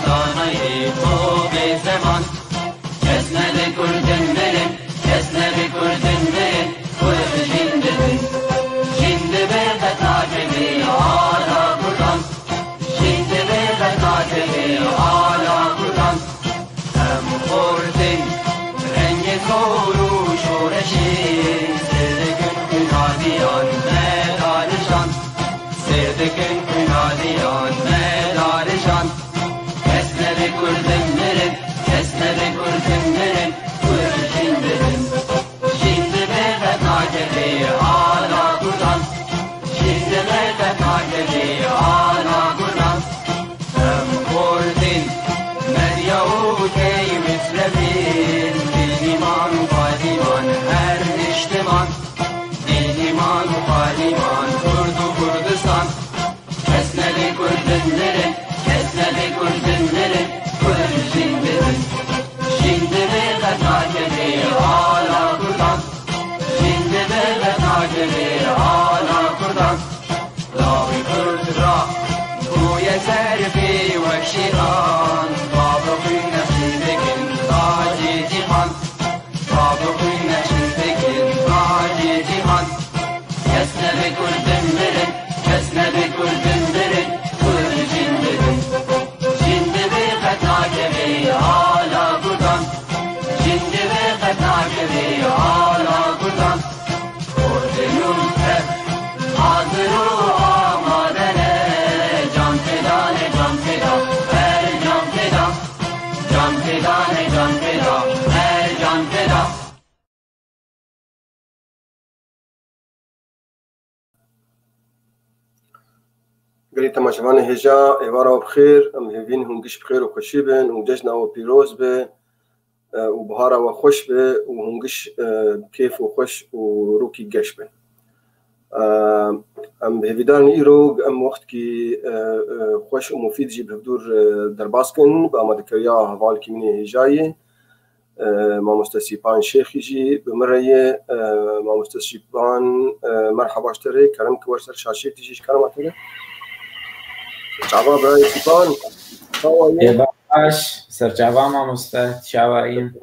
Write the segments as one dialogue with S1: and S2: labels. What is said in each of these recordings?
S1: دانایی خوب زمان کسنه بکردن برن کسنه بکردن برن کرد جنده بن جنده برد ناجبی آلا کردن جنده برد ناجبی آلا کردن هم خوردن رنگ کورو شورشی سردکن کنادیان مدارشان سردکن کنادیان مدارشان کسنه بکردن برن کسنه بکردن برن کرد جنده بن جنده برد ناجبی آلا کردن جنده برد ناجبی آلا کردن هم خوردن مریا و کی مثلبین دیمان و قادیمان هر اجتماع دیمان و قادیمان کرد و کردستان کسنه بکردن برن کسنه بکردن برن کرد جنده بن جنده برد ناجبی آلا کردن جنده برد ناجبی آلا کردن لاوی کرد را گوی سرفی و شیران بابا خوی نفسی بکن تاجی جیهان بابا خوی نفسی بکن تاجی جیهان کسنه بکردن برن کسنه بکردن برن کرد جنده بن جنده برد ناجبی آلا کردن جنده برد ناجبی آلا کردن کردنون هر حاضر و آمادنه جان فدانه جان فدا هر جان فدا جان فدانه جان فدا هر جان فدا
S2: قالي تماشاوان هجا عبارة بخير ام هيفين هنقش بخير وخشي بن وججنا وبيروز به وبهارة وخش به وهنقش كيف وخش وروكي قش به ام بهفيدان ايرو ام وقت كي خوش ومفيد جيب هدور درباسكن بامدكريا هفال كيميني هجاي ما مستسيبان شيخ يجي بمرية ما مستسيبان مرحبا اشتري كرمك ورسر شاشيك تجيش كرماتك شعبا براي سيبان
S3: باش سرچاوا ما مست شاوائیم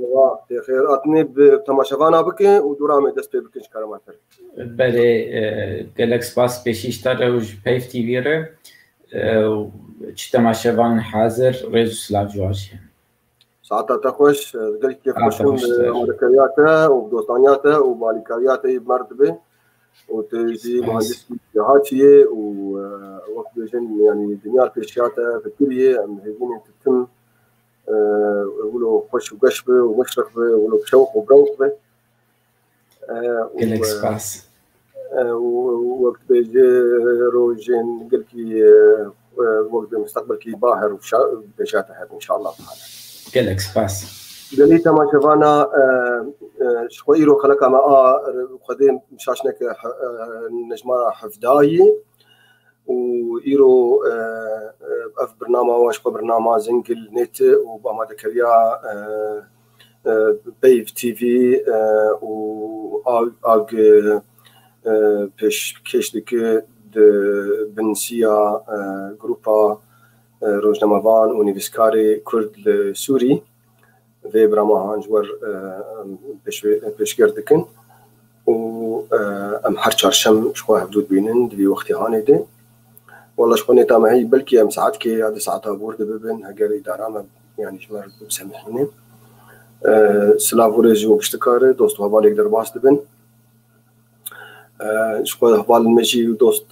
S2: بخير اتني بتماشاوانا بكي ودورامي دست بكش كرماتك
S3: بله گلکس باس پیشیش داره و پیف تیوی ره چی تماشاوان حاضر ريزو سلاف جواجه
S2: ساعتها تخوش قلت كيف خوشون بمركرياته وبدوستانياته ومالكارياته بمرتبه وتجي مهندس جهاتيه ووقت بيجن يعني دنيا البيشياته في الكليه هيجين تتم يقولوا خوش وقشبه ومشرقبه يقولوا بشوق وبروق به
S3: گلکس باس
S2: وقت بيجي روجين قلكي وقت المستقبل كي باهر وبيشاته ان شاء الله تعالى
S3: گلکس باس
S2: دليتا ما شفانا شويرو خلقا ما قديم مشاشنك نجمة حفداي وإيرو أف برنامج واشقو برنامج زنقل نت وبما ذكريا بيف تي في وآج بيش كيشدك بنسيا جروبا روجنامافان ونيفسكاري كرد سوري في برنامج جور بيش قردكن و ام هر چهارشم شو حدود بينن دي وقتي هاني دي والله شو نتا معي بلكي ام ساعات كي هذه ساعات بورد ببن هجر اداره يعني جمر بسامحني سلافوريجي وبشتكار دوست هبالك درباس دبن شو هبال المجي دوست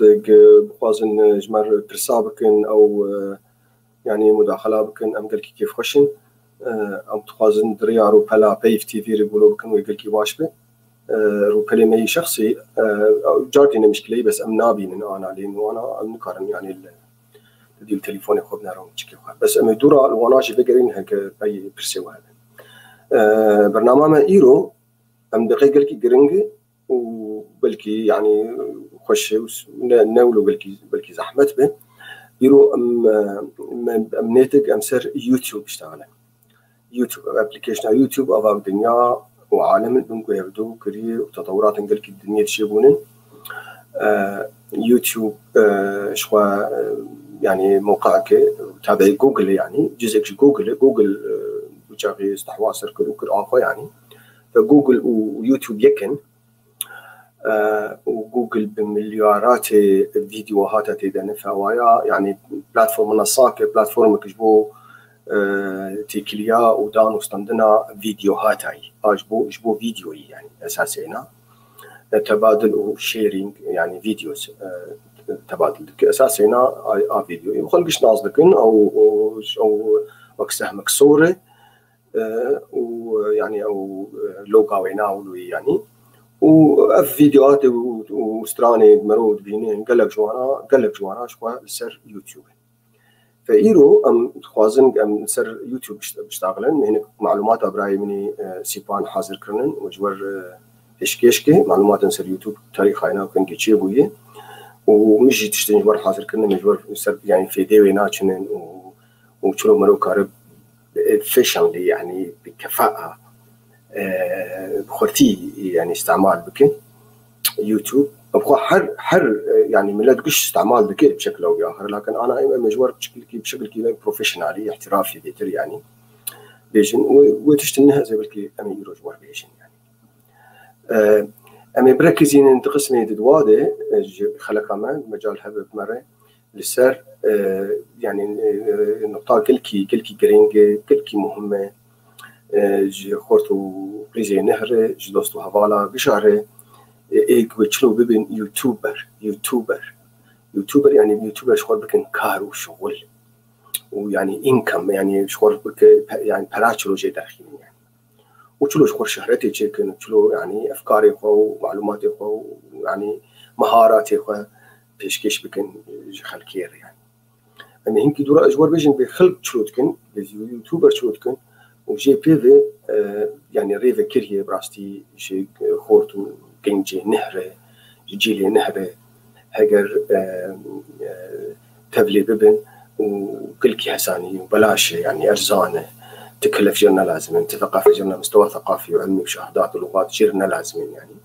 S2: بخازن جمر برسابكن او يعني مداخله بكن ام قلكي كيف خشن ام تخازن دريا رو بلا بيف تي في يقولوا بكن ويقلكي واشبه رو كلمة شخصي جارتنا مشكلة بس أم نابين أنا لين وأنا نكرم يعني دي التليفون خدنا راهم تشكي بس أم دورا وأنا شي فكرين هيك بي برسوا هذا برنامج إيرو أم دقيقة لكي جرينج وبلكي يعني خش ناولو بلكي زحمة به إيرو أم ناتج أم سر يوتيوب اشتغل يوتيوب أبليكيشن يوتيوب أبغى الدنيا وعالم البنكو يبدو كريه وتطورات انقلك الدنيا تشيبونن يوتيوب شوا يعني موقعك تابع جوجل يعني جزء جوجل وجاغي استحواذ سركل وكل آخر يعني فجوجل ويوتيوب يكن وجوجل بمليارات الفيديوهات تيدن فوايا يعني بلاتفورم منصات بلاتفورم كجبو تيكليا ودان وستندنا فيديوهات هاي جبو فيديو يعني اساسينا تبادل وشيرينج يعني فيديوز تبادل اساسينا فيديو وخلقش نازلكن او وكسهمك صوره ويعني او لوغا ويناولو يعني وفيديوهات وستراني مرود بينين قالك جوانا شو سر يوتيوب فإيرو أم خوازن أم سر يوتيوب بشتغلن هنا معلومات أبراي مني سيبان حاضر كرنن وجور إشكيشكي معلومات سر يوتيوب تاريخ هنا وكان كتير بويه ومجي تشتري جور حاضر كرنن مجور سر يعني في ديوينا شنن وشلو مرو كارب efficiently يعني بكفاءة بخرتي يعني استعمال بك يوتيوب أبغى حر يعني من لا تقش استعمال بك بشكل أو بآخر لكن أنا مجبور بشكل كذا بروفيشنالي احترافي بيتر يعني بيجن وتشتنها زي بالكي أمي يروج ور بيجن يعني أمي بركزين انتقسمي دواده خلق عمل مجال هذا مرة لسر يعني النقطة كلكي جرينج كلكي مهمة جي خورتو بريزي نهر جي دوستو هوالا بشهر ايك وشلو ببن يوتيوبر يعني يوتيوبر شغل بكن كار وشغل ويعني انكم يعني شغل بك يعني بلاتشلو جي داخلين يعني وشلو شغل شهرتي تشيكن وشلو يعني افكاري خو ومعلوماتي خو يعني مهاراتي خو بيشكيش بكن خلكير يعني اما هنكي دورا اجوار بيجن بخلق شلوتكن يوتيوبر شلوتكن وجي بيفي يعني ريفا كيريه براستي شي خورتو جنجي نهره جيلي نهره هجر تبلي ببن وكلكي حساني وبلاش يعني ارزانه تكلف جرنا لازم ثقافه جرنا مستوى ثقافي وعلمي وشهادات ولغات جرنا لازم يعني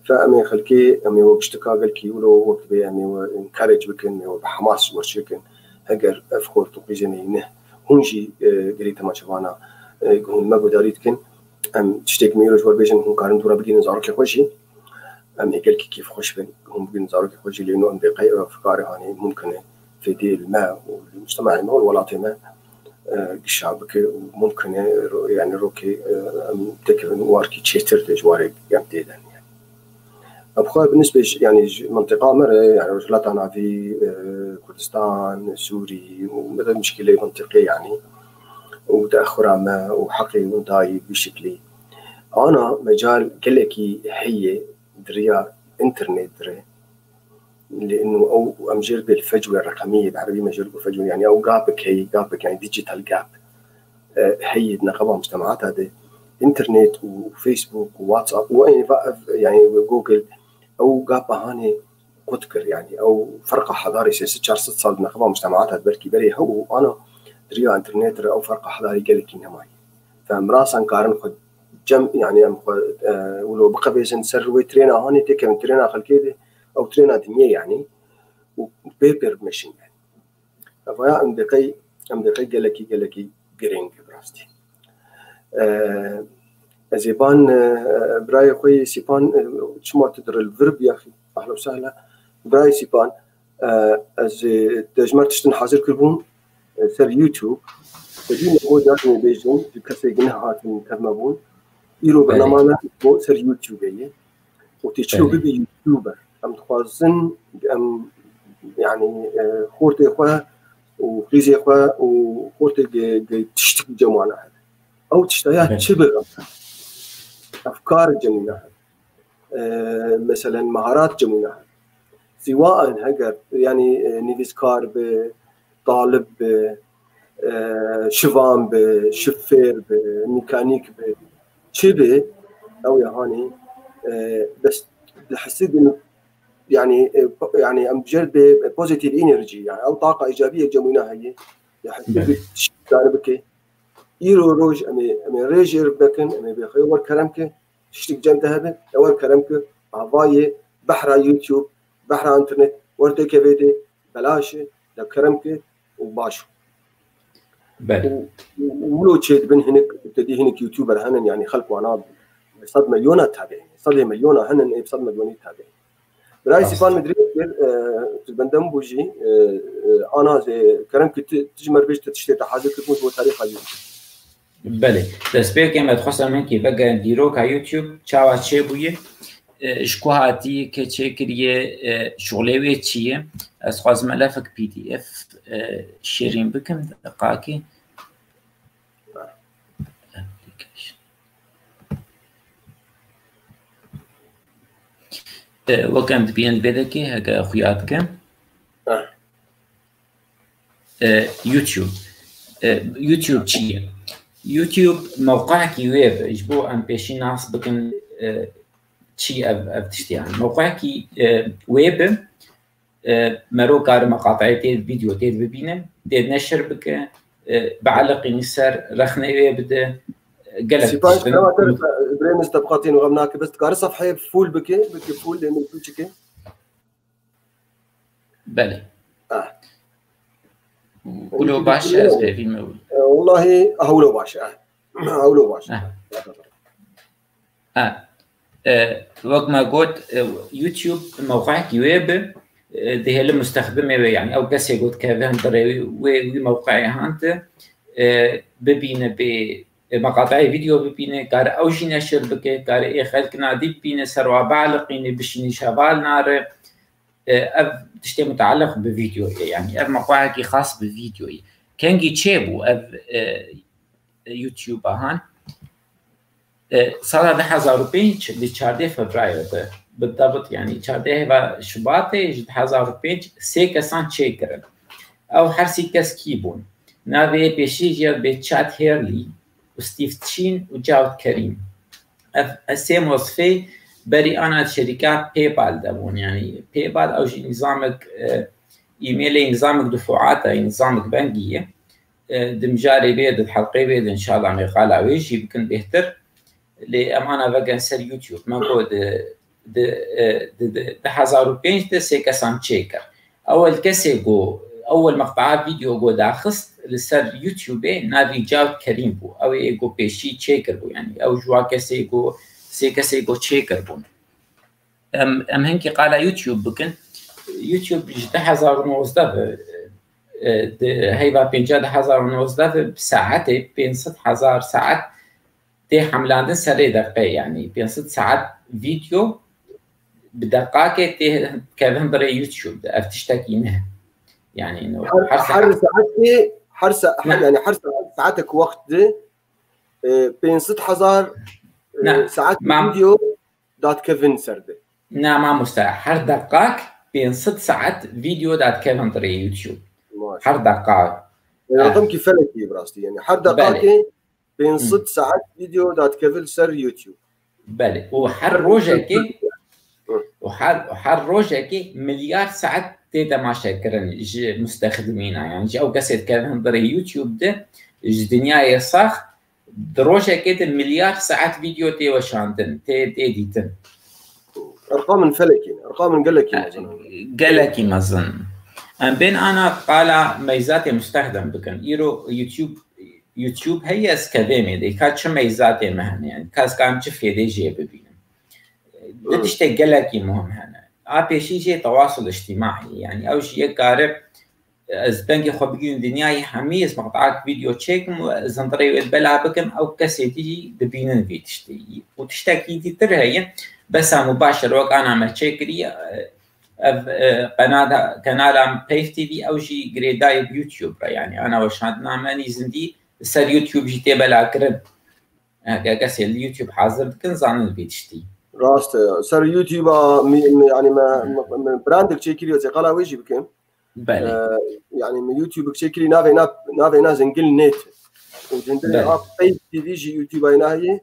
S2: فامي خلكي امي وقشتكا قالكي ولو وقت بي امي وانكارج بكن وبحماس ورشكن هجر افخور تقيزني نه هونجي قريت ما شفانا يقول ما بداريتكن ام تشتيك ميروج وربيجن هم كانوا دورا بدين نزارك خوشي ام قالكي كيف خوش بن هم بدين نزارك خوشي لانه ام بقي افكار يعني ممكن في دي الماء والمجتمع ما والولاطي ما الشعبك وممكن يعني روكي تكفن واركي تشيتر تجواري يمديدن أبخا بالنسبة يعني منطقة مرة يعني رجلات أنا في كردستان سوري ومثل مشكلة منطقية يعني وتأخر ما وحقي وداي بشكلي أنا مجال كلكي هي دريا إنترنت دري لأنه أو أمجر بالفجوة الرقمية بعربي مجال بالفجوة يعني أو جابك يعني ديجيتال جاب هي نقابة مجتمعات هذه إنترنت وفيسبوك وواتساب وين يعني جوجل أو جابة هاني كتكر يعني أو فرقة حضاري سياسة 4 6 صار نقابة مجتمعات هذا بركي بري هو أنا دريا إنترنت أو فرقة حضاري قالك إنما فمراسا كارن خد جم يعني ولو بقى بيزن سر ويترينا هاني تكمن ترينا خلكيده أو ترينا دنيا يعني وبيبر ماشين يعني فيا أم بقي قالكي جرينج براستي زيبان براي خوي سيبان شو ما تدري الفيرب يا أخي أهلا وسهلا براي سيبان از تجمرتش تنحاضر كلهم سر يوتيوب فدي هو جاتني بيجون في كسي جناحات من كرمبون يرو برنامج هو سر يوتيوب يعني وتشلو بيبي يوتيوبر أم تخازن أم يعني خورتي خوا وخريزي خوا وخورتي تشتكي جمعنا هذا أو تشتهيها تشبه أفكار جميلة مثلا مهارات جميلة سواء هجر يعني نيفيسكار بطالب شفام بشفير بميكانيك بشبه أو يهاني بس حسيت إنه يعني أم بجرد بوزيتيف إنرجي يعني أو طاقة إيجابية جميلة هي يعني بك يرو روج أمي ريجر بكن أمي بخيور كلامك تشتك جنت هذا أول كلامك عضاية بحر يوتيوب بحر إنترنت ورد كفيدي بلاش لكرمك وباشو
S3: بله
S2: ولو تشيد بن هنك تدي هنك يوتيوبر هنن يعني خلقوا انا بصد مليون تابعين صد مليون هنن بصد مليون تابعين براي سيفان مدري البندم بوجي انا زي كرمك تجمر بيش تشتي حاجه كتموت بتاريخ اليوم
S3: بله دەستپێک ئێمە دخواستمێکی بەگە دیرۆکە یوتیوب چاوا چێ بوویە شکو هاتی کە چێکریە شغلێوێ چییە ئەس خوازمە لەفک PDF شێرین بکەم دقاکی وەکەم دبیان بێدەکێ هەگە خویاتکە یوتیوب چییە يوتيوب موقعك ويب يجبو ام بيشي ناس بكن شي تشتي يعني موقعك ويب مرو كار مقاطع تيد فيديو تيد ببينه تيد نشر بك بعلق ينسر رخنه ويب ده قلت
S2: سيباش ما تعرف ابراهيم استبقاتين وغمناك بس تقاري صفحه فول بك فول لانه بتشكي
S3: بله ولو باشا في المول
S2: والله هولو باشا هولو باشا
S3: وقت ما قلت يوتيوب موقعك ويب ده المستخدمه يعني او قسي قلت كذا وموقعي هانت ببينه بمقاطع فيديو ببينه كار او شي نشر بك كار اي خلق نادي ببينه سروا بعلقين بشني شبال نار تشتي متعلق بفيديو يعني موقعك خاص بفيديو كان جيتشيبو يوتيوب هان سال 2005 ل 4 فبراير بالضبط يعني 4 شباط 2005 سيكسان تشيكر او حرسي كسكيبون نافي بيشيجر بتشات هيرلي وستيف تشين وجاود كريم السيم وصفي بري انا شركات باي بال دابون يعني باي بال او شي نظامك ايميلي نظامك دفعات نظامك بنكيه دمجاري بيد الحلقه بيد ان شاء الله مقاله ويجي يمكن بيهتر لامانه بقى نسر يوتيوب ما بود د 2005 سيكسان تشيكر اول كسيغو اول مقطع فيديو جو داخست لسر يوتيوب نافي جاود كريم بو او ايجو بيشي تشيكر بو يعني او جوا كسيغو سيكسيغو تشيكر بو ام هنكي قال يوتيوب بكن يوتيوب 2019 هيبا 50,019 بساعته 500,000 ساعت تي حملاندن سري دقيقة يعني 500 ساعات فيديو بدقائق تي كذا بري يوتيوب افتشتكينه يعني انه
S2: حر ساعتي يعني حر ساعتك وقت 500,000 ساعات فيديو دات كيفن سرده
S3: نعم ما مستحيل حر دقائق 500 ساعات فيديو دات كيفن بري يوتيوب حر دقائق
S2: رقم كيف فلكي براستي يعني حر دقائق 500 ساعات فيديو دات كيفل سر يوتيوب
S3: بله وحر روجاكي وحر روجاكي مليار ساعات تماشا كرن مستخدمين يعني او قصد كان بري يوتيوب ده الدنيا يصخ دروجاكي مليار ساعات فيديو تي وشانتن تي ديتن
S2: ارقام فلكي ارقام قالكي
S3: مثلا ام بين انا قال ميزات مستخدم بكن يرو يوتيوب هي اسكاديمي دي كاتش ميزات مهن يعني كاس كان تشوف يدي جي ببينم تشتغل لك مهم هنا ابي شيء تواصل اجتماعي يعني او شيء قارب از بنجي خو بيجي دنياي حميس مقطعات فيديو تشيك زنطري البلا بكم او كاسيتي دبينن في تشتي وتشتكي دي ترهي بس مباشر وقت انا ما تشيكري قناه باي تي في او شيء جريداي بيوتيوب يعني انا وشادنا ماني زندي سر يوتيوب جيتي بلا كرب كاسي اليوتيوب حاضر كن زان البيتشتي
S2: راست سر يوتيوب يعني ما براندك تشيكري زي قلا ويجي بكم يعني من يوتيوب تشيكري نافي زنقل نت وجندري اب باي تي في جي يوتيوب هنا هي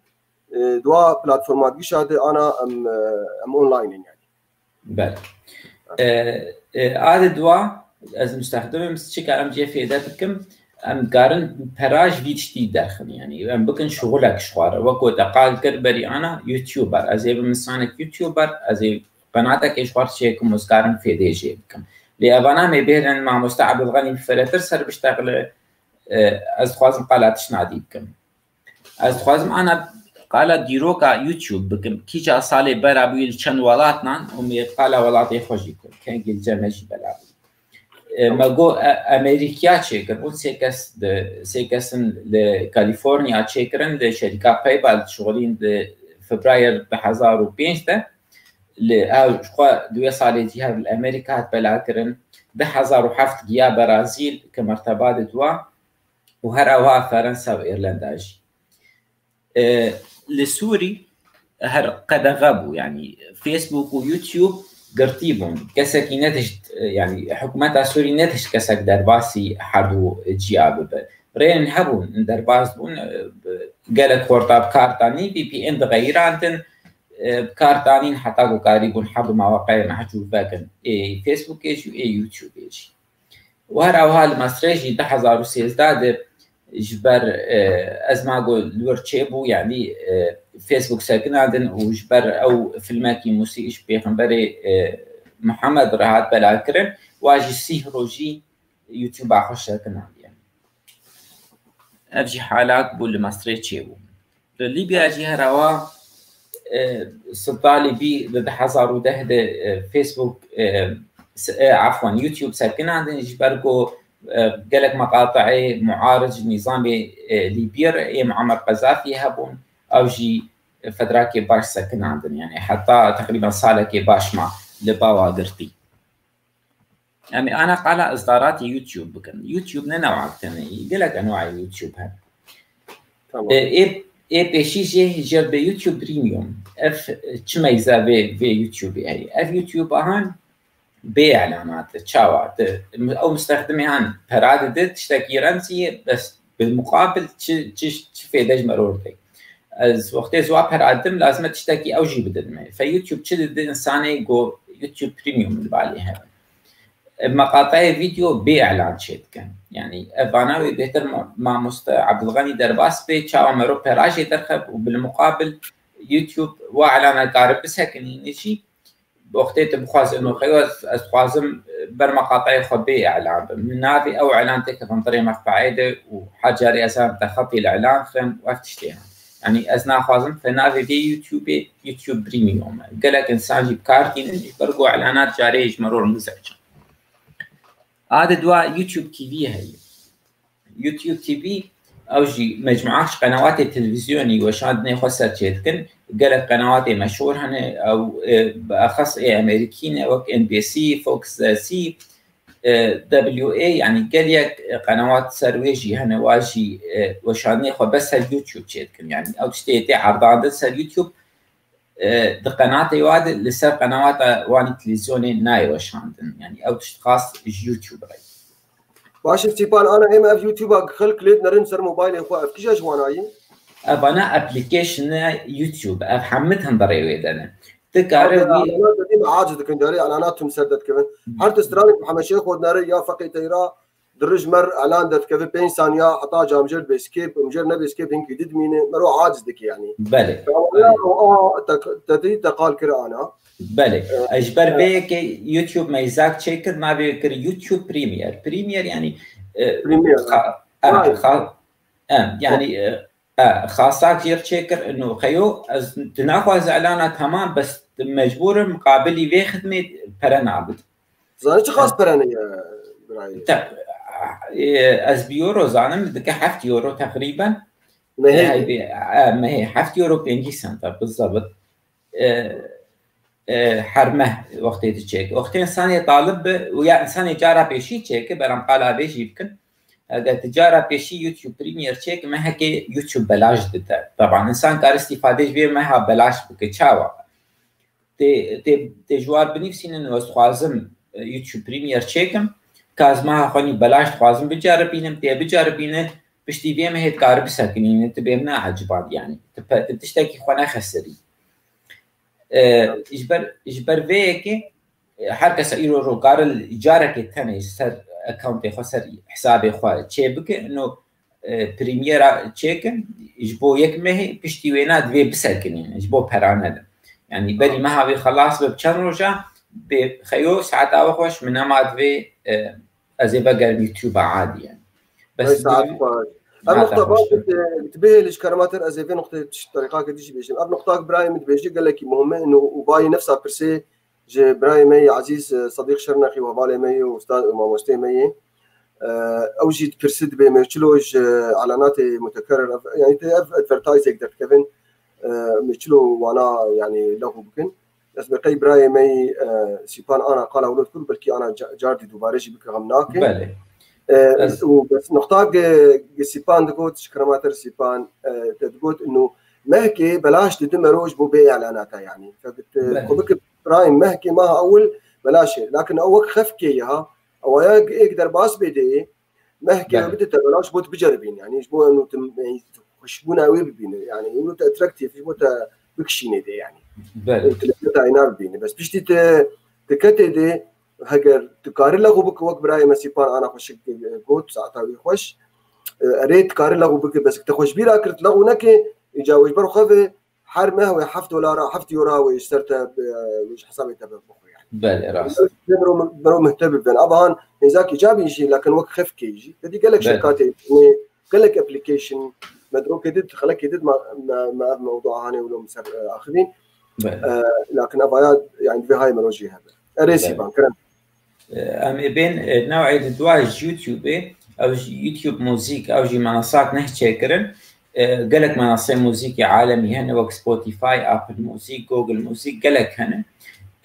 S2: دوا بلاتفورمات قشاده انا ام اونلاين يعني
S3: بله هذا دوا از مستخدم مستشك ام جي فيداتكم ام قارن براج فيتشتي داخل يعني ام بكن شغلك شوار وكو دقال كربري انا يوتيوبر ازي بمسانك يوتيوبر ازي قناتك اشوار شيكم مسكارن فيدي جيبكم لأبانا ما بيرن مع مستعب الغني بفلتر سر بشتغل از خوازم قالاتش نادي بكم از خوازم أنا قال ديروكا يوتيوب بكم كي جا صالي برابيل شن ولاتنا ومي قال ولاتي خوجيكم كان جل جمجي برابيل ما جو أمريكا تشيكر بون سيكسن لكاليفورنيا تشيكرن لشركة باي بال شغالين فبراير بحزار وبينشته لأو شقا دوية صالي جهة الأمريكا بلاكرن بحزار وحفت جيا برازيل كمرتبات دوا وهروا فرنسا وإيرلندا جي لسوري هر قد غابوا يعني فيسبوك ويوتيوب قرطيبهم كسك نتشت يعني حكومات سوري نتشت كسك درباسي حدو جياب رين هبون درباس بون قالت كورتا بكارتاني بي ان غير عندن بكارتانين حتى قاريبون حدو مواقع نحجو فاكن اي فيسبوك ايش اي يوتيوب ايش وهراوها المستريجي 2013 جبر ازماغو لورتشيبو يعني فيسبوك ساكنادن وجبر او فيلماكي موسيقى بيغمبري محمد راحت بلاكرن واجي سيهروجي يوتيوب اخش ساكناد يعني افجي حالات بول ماستريتشيبو ليبيا جي هراوا سلطالي بي ضد حزارو ده فيسبوك عفوا يوتيوب ساكنادن جبركو قالك مقاطع معارض نظامي ليبير معمر قذافي هبون او جي فتراكي باش ساكن عندن يعني حتى تقريبا صالكي باش مع لباوا قرتي يعني انا قال اصدارات يوتيوب بكن يوتيوب نوع ثاني قالك انواع يوتيوب هذا اي بيشي جي جرب يوتيوب بريميوم اف تشميزا في يوتيوب هي اف يوتيوب اهان باعلانات تشاوات او مستخدمي هان براد تشتكي رمزي بس بالمقابل تفيدج مرورتي از وقت زوا برادم لازم تشتكي او جي بدل فيوتيوب تشد انساني جو يوتيوب بريميوم اللي عليها مقاطع فيديو باعلان شيت كان يعني افاناوي بيتر مع عبد الغني درباس بي تشاو مرو براجي ترخب وبالمقابل يوتيوب واعلان قارب بس هيك نشي وقتها بخواز انه خيوز خوازم برمقاطع خبي اعلان من نافي او اعلان تك عن طريق مقطعيده وحاجه رئاسه تخطي الاعلان خم وافتشتيها يعني ازنا خوازم فنافي في يوتيوب بريميوم قال لك انسان جيب كارتين يفرقوا اعلانات جاريه مرور مزعج هذا دواء يوتيوب تي في هي يوتيوب تي في او جي مجموعات قنوات التلفزيوني وشادني خسر شيتكن قالت قنوات مشهور هنا او باخص امريكيين او ان بي سي فوكس سي دبليو اي يعني قال قنوات سرويجي هنا واجي وشادني خو بس اليوتيوب شيتكن يعني او تشتي عرضات سر يوتيوب قناه يواد لسر قنوات واني تلفزيوني ناي وشاندن يعني او خاص يوتيوب راي
S2: باش ستيبان انا هما في يوتيوب خلق ليت نرن سر موبايل اخو اف كيش جواناي
S3: ابانا ابلكيشن يوتيوب افحمتهم بريوي انا تكاري
S2: انا دي عاجز كنداري اعلاناتهم سردت كمان حتى استرالي محمد شيخ ودناري يا فقي تيرا درج مر اعلان دت كيف 20 ثانيه حطا جامجر بسكيب ومجر نبي سكيب هنك دد مين مرو عاجز دك يعني
S3: بله
S2: تدري تقال كره انا
S3: بله اجبر بيك يوتيوب ما يزاك تشيكر ما بيكر يوتيوب بريمير يعني
S2: بريمير
S3: يعني خاصة كثير تشيكر انه خيو تناخذ اعلانات تمام بس مجبور مقابل في خدمه برنابد
S2: زاني خاص براني براي
S3: از بيورو زانم دك 7 يورو تقريبا
S2: ما هي
S3: 7 يورو 50 سنت بالضبط حرمه وقت تشيك وقت انسان طالب ويا انسان جاره بيشي تشيك برام قال بيجي يمكن تجاره بيشي يوتيوب بريمير تشيك ما هيك يوتيوب بلاش دتا طبعا انسان كار استفاده بيه ما بلاش بكتشاوا تي جوار بنفسين انه استخازم يوتيوب بريمير تشيكم كاز ما خوني بلاش خوازم بجربينم تي بجربينه بشتي بيه ما هي كار بسكنين تبينا عجبات يعني تشتكي خونا خسري اجبر فيك حركه سيرو روغار الاجاره كتنه سر اكونت خسر حسابي خو تشيبك انه بريميرا تشيكن اجبو يك مه بشتي وينات في بسكنين اجبو برانا يعني بري ما هاوي خلاص بكم روجا بخيو ساعات أوخش من أماد في أزي بقى اليوتيوب عادي يعني
S2: بس ساعات النقطة بعد تبيه ليش كراماتر أزي في نقطة طريقة كديش بيجي نقطة برايم بيجي قال لك مهمة إنه وباي نفسها برسي جي برايم مي عزيز صديق شرنخي وبالي مي وأستاذ وماموستي مي أو جيت برسد بمشلوج إعلانات متكررة يعني أدفرتايز يقدر كيفن مشلو وأنا يعني له بكن بس بقي برايم مي سيبان أنا قال أولاد كل بلكي أنا جاردي دوبارجي بك غمناك
S3: بله
S2: وبس نقطة سيبان تقول كراماتر سيبان تقول إنه مهكي بلاش تدمروج ببيع إعلاناتها يعني فقلت برايم مهكي ما أول بلاش لكن أول خفكيها أو يقدر باس بدي مهكي بدت بلاش بوت بجربين يعني يجبو إنه خشبونا ويبين يعني إنه تأتراكتيف يجبو بكشيني دي يعني وتلقيتها عينار بيني بس بيشتي تكتي دي هجر تقارن له بك وقت براي مسيبان أنا خش قوت ساعتها ويخش ريت تقارن له بك بس تخش بيرا كرت له ونك يجاوز برو خذ حرمه $7 $7 ويشترته وش حسابي تبع بخو يعني
S3: بله راس
S2: برو مهتم بين أبهان نزاك إيجابي يجي لكن وقت خف كيجي بدي قال لك شركات قال لك أبليكيشن مدروك جديد خلك جديد ما موضوع هاني ولو مسر آخذين لكن أبايا يعني في هاي مروجي هذا أريسي بانكرن
S3: بين نوعية الدواج يوتيوب أو يوتيوب موزيك أو جي منصات نحكي كرن قالك منصة موزيكي عالمي هنا وك سبوتيفاي أبل موزيك جوجل موزيك قالك هنا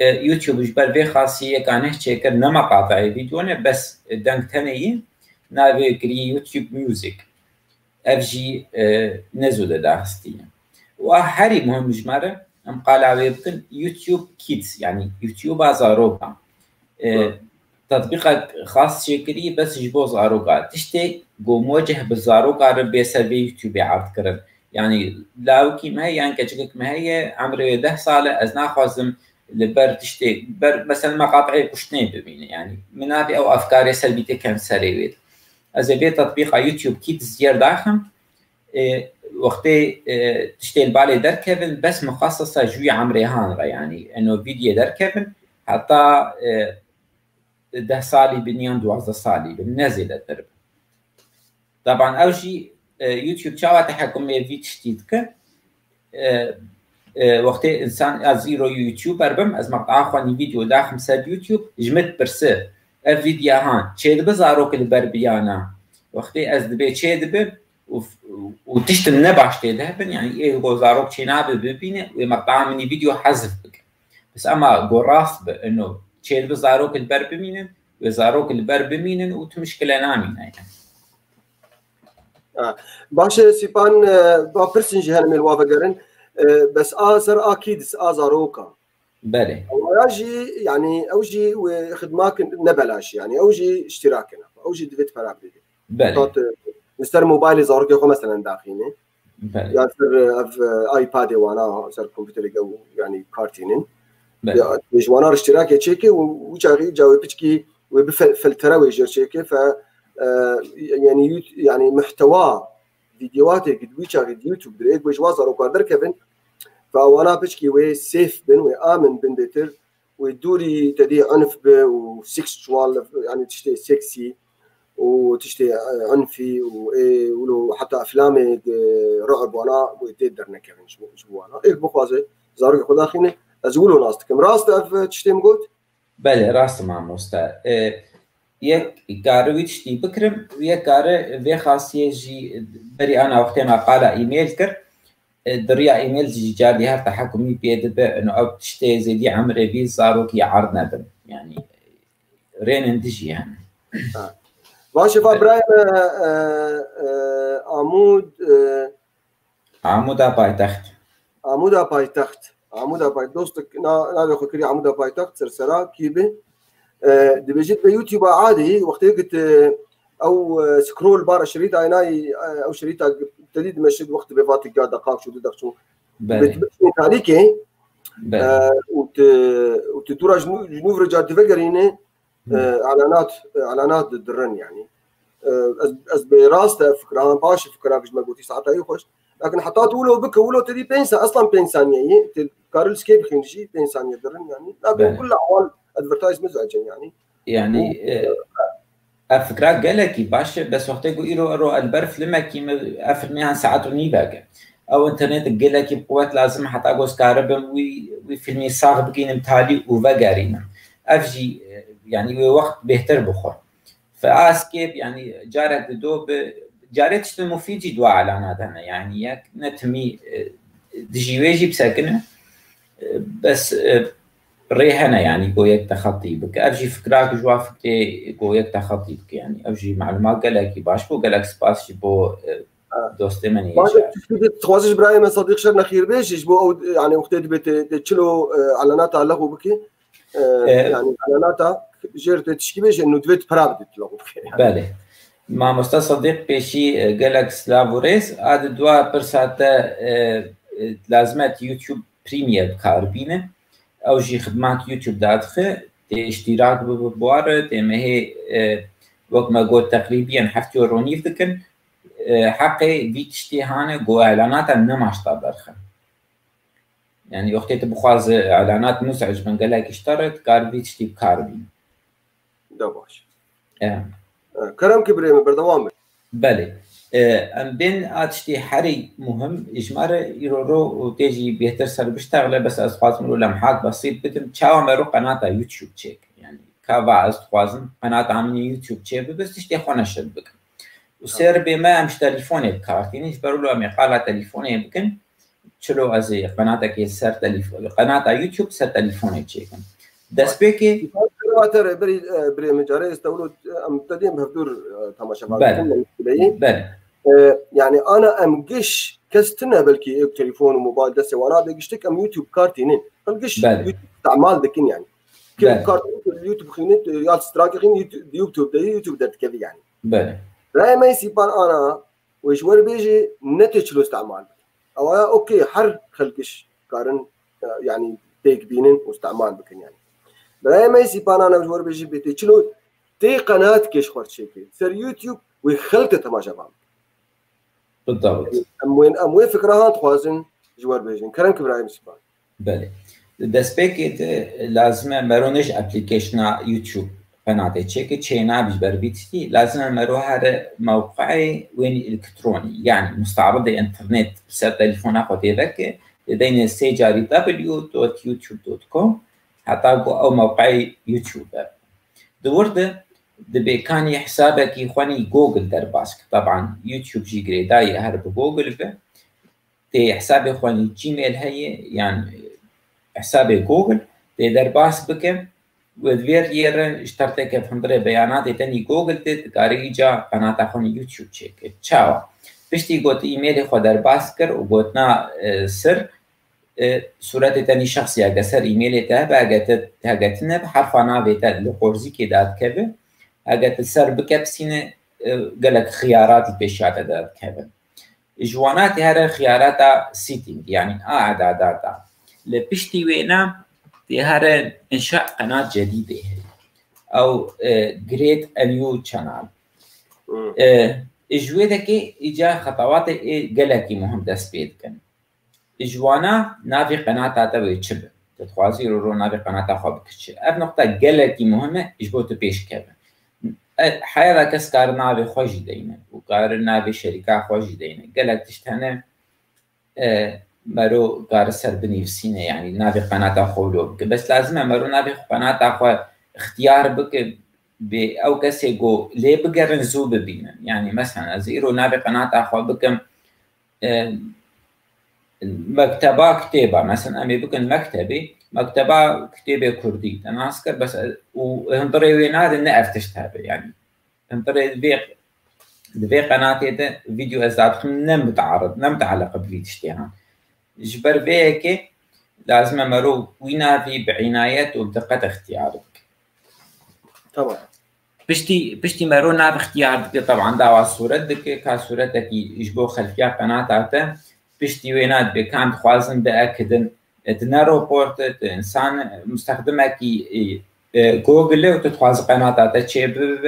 S3: يوتيوب جبال في خاصية كان نحكي كرن مقاطع فيديونا بس دنك هني نابي كري يوتيوب ميوزك أفجي نزود داخستيا وحري مهم جمرة أم قال عبيبكن يوتيوب كيدز يعني يوتيوب أزاروبا تطبيق خاص شكري بس يجبو زاروقات تشتي جو موجه بالزاروقة ربي سبي يوتيوب عرض كرن يعني لاوكي ما هي يعني كجك ما هي عمري 10 سالة أزنا خوازم لبر تشتي بر مثلا مقاطعي كشتين ببيني يعني منابي أو أفكاري سلبيتي كان سريويت أزي بي تطبيق يوتيوب كيدز زيار داخم وقتي تشتي البالي دركبن بس مخصصة جوي عمري هانغا يعني إنه فيديو دركبن حتى 10 سالي بنيان 12 سالي بنزل الدرب طبعا أول شيء يوتيوب شاوة تحكم في تشتيتك وقتي إنسان أزيرو يوتيوبر بم از مقطع خواني فيديو داخل سب يوتيوب جمت برسه الفيديو هان تشيد بزاروك البربيانا وقتي از دبي تشيد بم وتشتم نباش تيدهبن يعني إيه غوزاروك تشيناب ببينه ومقطع مني فيديو حذف بك بس أما قراص بأنه تشيد بزاروك البربمينن وزاروك البربمينن وتمشكلة نامينة يعني
S2: باشا سيبان بابرسنج هالميل وافقرن بس آزر أكيد آزاروكا
S3: بله
S2: ويجي يعني أوجي وخدماك نبلاش يعني أوجي اشتراكنا أوجي دفت فرابدي
S3: بله
S2: مستر موبايل زاروك يخو مثلا داخلين
S3: بله
S2: يعني سر آيباد وانا سر كمبيوتر جو يعني كارتينين
S3: بله
S2: مش وانا اشتراك يتشيكي وجاي جاوب بتشكي وبفلتره ويجر شيكي ف يعني محتوى فيديوهات قد قد يوتيوب دريك وجوازر وقدر كيفن فوانا بشكي وي سيف بن وآمن بن بيتر ويدوري تدي عنف وسكشوال يعني تشتي سكسي وتشتي عنفي ولو حتى افلام رعب وانا ويتدرنا كيفن شو انا ايه بخوازي زارك خدا خيني ازقولوا ناس كم راست تشتي مقول
S3: بله راست مع مستا یک کاروی تشتی بکرم یک کار وی خاصیه جی بری أنا وقتی ما قال ایمیل کر دریا ایمیل جی جاری هر تحکمی بیاد به إنه أو تشتی زدی عمره بی زاروکی عرض ندم يعني رين اندجي يعني
S2: ماشي فابراهيم
S3: عمودا بايتخت
S2: عمودا بايتخت دوستك نابي خكري عمودا بايتخت سرسرا كيبه دبجيت بيوتيوب عادي وقت قلت او سكرول بار شريط عيناي او شريطه ابتديت مشيت وقت بفاتي قاعد دقائق شو بدك شو بتبني تاريخي وتدور جنوب رجال تفكرينه اعلانات الدرن يعني از براسته فكره باش فكره فيش ما قلتي ساعتها يخش لكن حطيت ولو بك ولو تدي بينسى اصلا بين ثانيه كارل سكيب خنجي إنسان يدرن يعني لكن كل أحوال أدفرتايز مزعجين
S3: يعني الفكرة قال لك باش بس وقت يقول إيرو البرف لما كي أفرميها ساعات ونيباك أو إنترنت قال لك بقوات لازم حتى أقوس كهرباء وفيلمي صاغ بقين متالي وفقارينا أفجي يعني وقت بيهتر بخور فأسكيب يعني جارت دوب جارتش المفيد دوا إعلانات هنا يعني ياك نتمي دجيويجي بساكنه بس ريحنا يعني قويك تخطي بك أفجي فكراك جوا فكري قويك تخطي بك يعني أفجي معلومات قالك باش بو قالك سباس بو دوستي من
S2: يجار تخوازش برايم صديق شرنا خير بيش بو يعني وقت تشلو اعلانات له بك يعني اعلانات جرت تشكي بيش انه دفيت برابد له بك
S3: بله ما مست صديق بيشي قالك سلافوريس عاد دوا برساتا لازمات يوتيوب بريمير كاربينه او جي خدمات يوتيوب دادخه اشتراك ببوار تمه وقت ما قلت تقريبا حفتي ورونيف ذكن حقي بيتشتي هانه جو اعلانات نماشطه برخه يعني وقت تبخواز اعلانات مزعج من قالك اشترت كار بيتشتي بكاربي
S2: دواش كلام كبري من بردوام
S3: بله ام بين اتشتي حري مهم اجمار يرورو وتيجي بيهتر سر بيشتغل بس اسخواز منو لمحات بسيط بتم تشاو مرو قناه يوتيوب تشيك يعني كافا اسخوازن قناه عامل يوتيوب تشيك بس تشتي خونه شبك وسير بما مش تليفوني بكارتيني جبروا له مقالة تليفوني يمكن شلو ازي قناتك يسر تليفون قناة يوتيوب سر تليفوني تشيكن دسبيكي
S2: واتر بري مجاري استولوا مبتدئين بهدور تماشا
S3: بل
S2: يعني انا امقش كستنا بلكي تليفون وموبايل دسي وانا بقشتك ام يوتيوب كارتينين امقش استعمال دكين يعني كل كارتين اليوتيوب خينت يا اشتراك خين يوتيوب ده كذا يعني
S3: بل
S2: لا ما يسيبان انا ويشور بيجي نتج له استعمال او اوكي حر خلقش قارن يعني تيك بينن واستعمال بكن يعني لا ما يسيبان انا ويشور بيجي بتشلو تي قناه كيش خرج شيء سر يوتيوب ويخلق تماشا بام
S3: بالضبط
S2: اموين فكرها تخوازن جوار بيجي كلام كبرايم سيبان
S3: بله دسبيك لازم مرونج ابلكيشن يوتيوب قناة تشيك تشينا بجبربيتي لازم نروح على موقعي وين إلكتروني يعني مستعرض الإنترنت بسبب تليفون أخوتي ذاك لدينا سيجاري www.youtube.com حتى أو موقعي يوتيوب دورده دبي كان حسابك يخواني جوجل درباسك طبعا يوتيوب جي جريداي هرب جوجل به تي حسابي إخواني جيميل هي يعني حسابي جوجل تي درباس بك ودوير يرن اشترتك فندري بيانات تاني جوجل تقاري جا قناة أخوني يوتيوب تشيك تشاو بشتي قوت إيميلي خو در باسكر وقوتنا سر صورة تاني شخصي أجا سر إيميلي تهبا أجا تنب حرفانا بيتا لقرزي كداد كبه أجا تسر بكبسينة قالك خيارات البيشات داد كبه جوانات هذا خيارات سيتينج يعني أعداداتا لبشتي وينا هذا إنشاء قناة جديدة أو create a new channel إجوادة كي إجا خطوات قلقي مهم دست بيد كن إجوانا نافي قناة تاتوي تشبه تتخوازي رو نافي قناة تخواب كتشي أب نقطة قلقي مهمة إجبوتو بيش كبه حيالا كس كار نافي خوش دينا وكار نافي شركة خوش دينا قلق تشتهنه مرو قار سر بنفسينه يعني نافي قناة خولو بك بس لازم مرو نافي قناة خو اختيار بك أو كسي جو ليه بقرن زو ببينا يعني مثلا زيرو نافي قناة خو بكم مكتبة كتابة مثلا أمي بكن مكتبة كتابة كردي أنا أذكر بس وهنطري ويناد إن أفتشتها يعني هنطري دبي قناتي ده فيديو أزداد نم متعلق بفيديوهان جبر بيك لازم مرو وينا في بعناية وبدقة اختيارك
S2: طبعا
S3: بشتي مرو ناب اختيارك طبعا دعوة صورتك كصورتك يجبو خلفية قناتك بشتي وينات بكان خوازن بأكدن تنارو بورت إنسان مستخدمك جوجل وتتخواز قناتك تشيب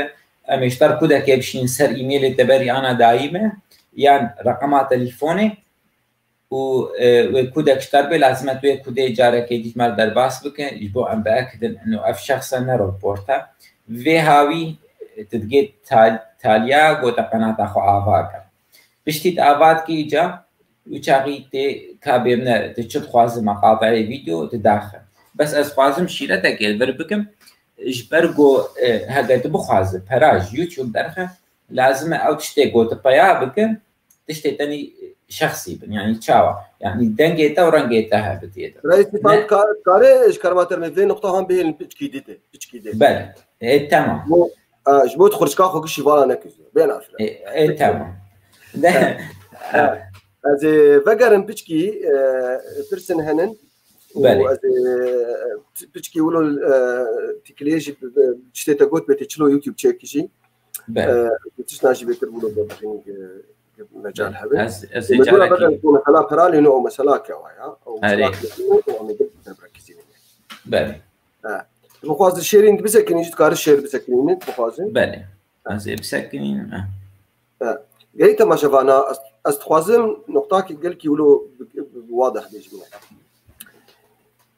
S3: أمشتر كودك يبشين سر إيميل تبري أنا دائما يعني رقم تليفوني وكودك اشتربي لازم توي كودي جارك يجي مال درباس بكن يجبو عم بأكد إنه أف شخص نروبورتا في هاوي تدقيت تاليا قوتا قناة أخو آفاكا بشتيت آفات كي جا وشاقي تي كابيرنا تشد خوازم مقاطع فيديو تداخل بس از خوازم شيرة تاكيل بربكم جبرقو هاقا تبخوازم براج يوتيوب درخه لازم أو تشتي قوتا بايا بكم تشتي تاني شخصي يعني تشاوا يعني دنجيتا ورنجيتا هابتيتا
S2: رئيس نفان كاري ايش كارماتر من فين نقطة هم بين بيتشكيديته
S3: بله تمام
S2: جبوت خرج كاخو كشي فالا نكزو بين عشرة
S3: تمام
S2: از فقرن بيتشكي برسن هنن
S3: بله
S2: بيتشكي ولو تكليش تشتيتا قوت بتشلو يوتيوب تشيكيشي بتشناجي بيتر ولو بابخين مجال هذا مثلا بدل يكون مثلا برالي نوع مثلا كوايا او مثلا مركزين
S3: بله
S2: بخواز الشيرين بسكنين جد كار الشير بسكنين بخوازين
S3: بله از بسكنين
S2: جايته ما شفنا استخوازم نقطاك قال كي ولو واضح بيجي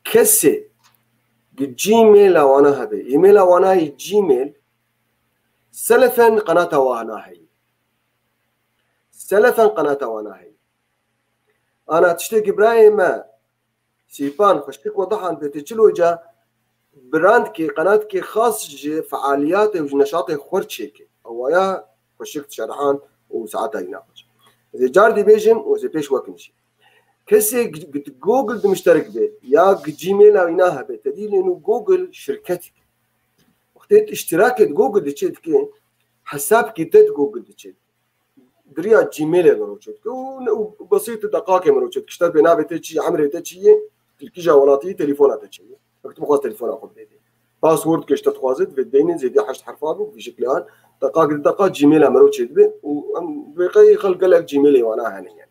S2: كسي جيميل وانا هذا ايميل وانا جيميل سلفا قناه وانا هي سلفا قناة واناهي أنا تشتكي إبراهيم سيبان خشتك وضحا بتجلو جا براندكي قناتكي خاص فعالياته ونشاطه خورتشيكي أو يا خشتك شرحان وساعتها يناقش إذا جاردي بيجم وإذا بيش وكنشي كسي جوجل مشترك به يا جيميل أو يناها بتدليل إنه جوجل شركتك وقتت اشتراك جوجل تشتكي حسابك تد جوجل تشتكي دريا جيميل مروجت وبسيط دقائق مروجت كشتر بنابه تشي عمره تشي تلكيجا ولاتي تليفونات تشي وقت مخاص تليفون اخذ بيدي باسورد كشت تخوازت في الدين زي 10 حرفات بشكل دقائق جيميل مروجت به وبقي خلق لك جيميل وانا هني يعني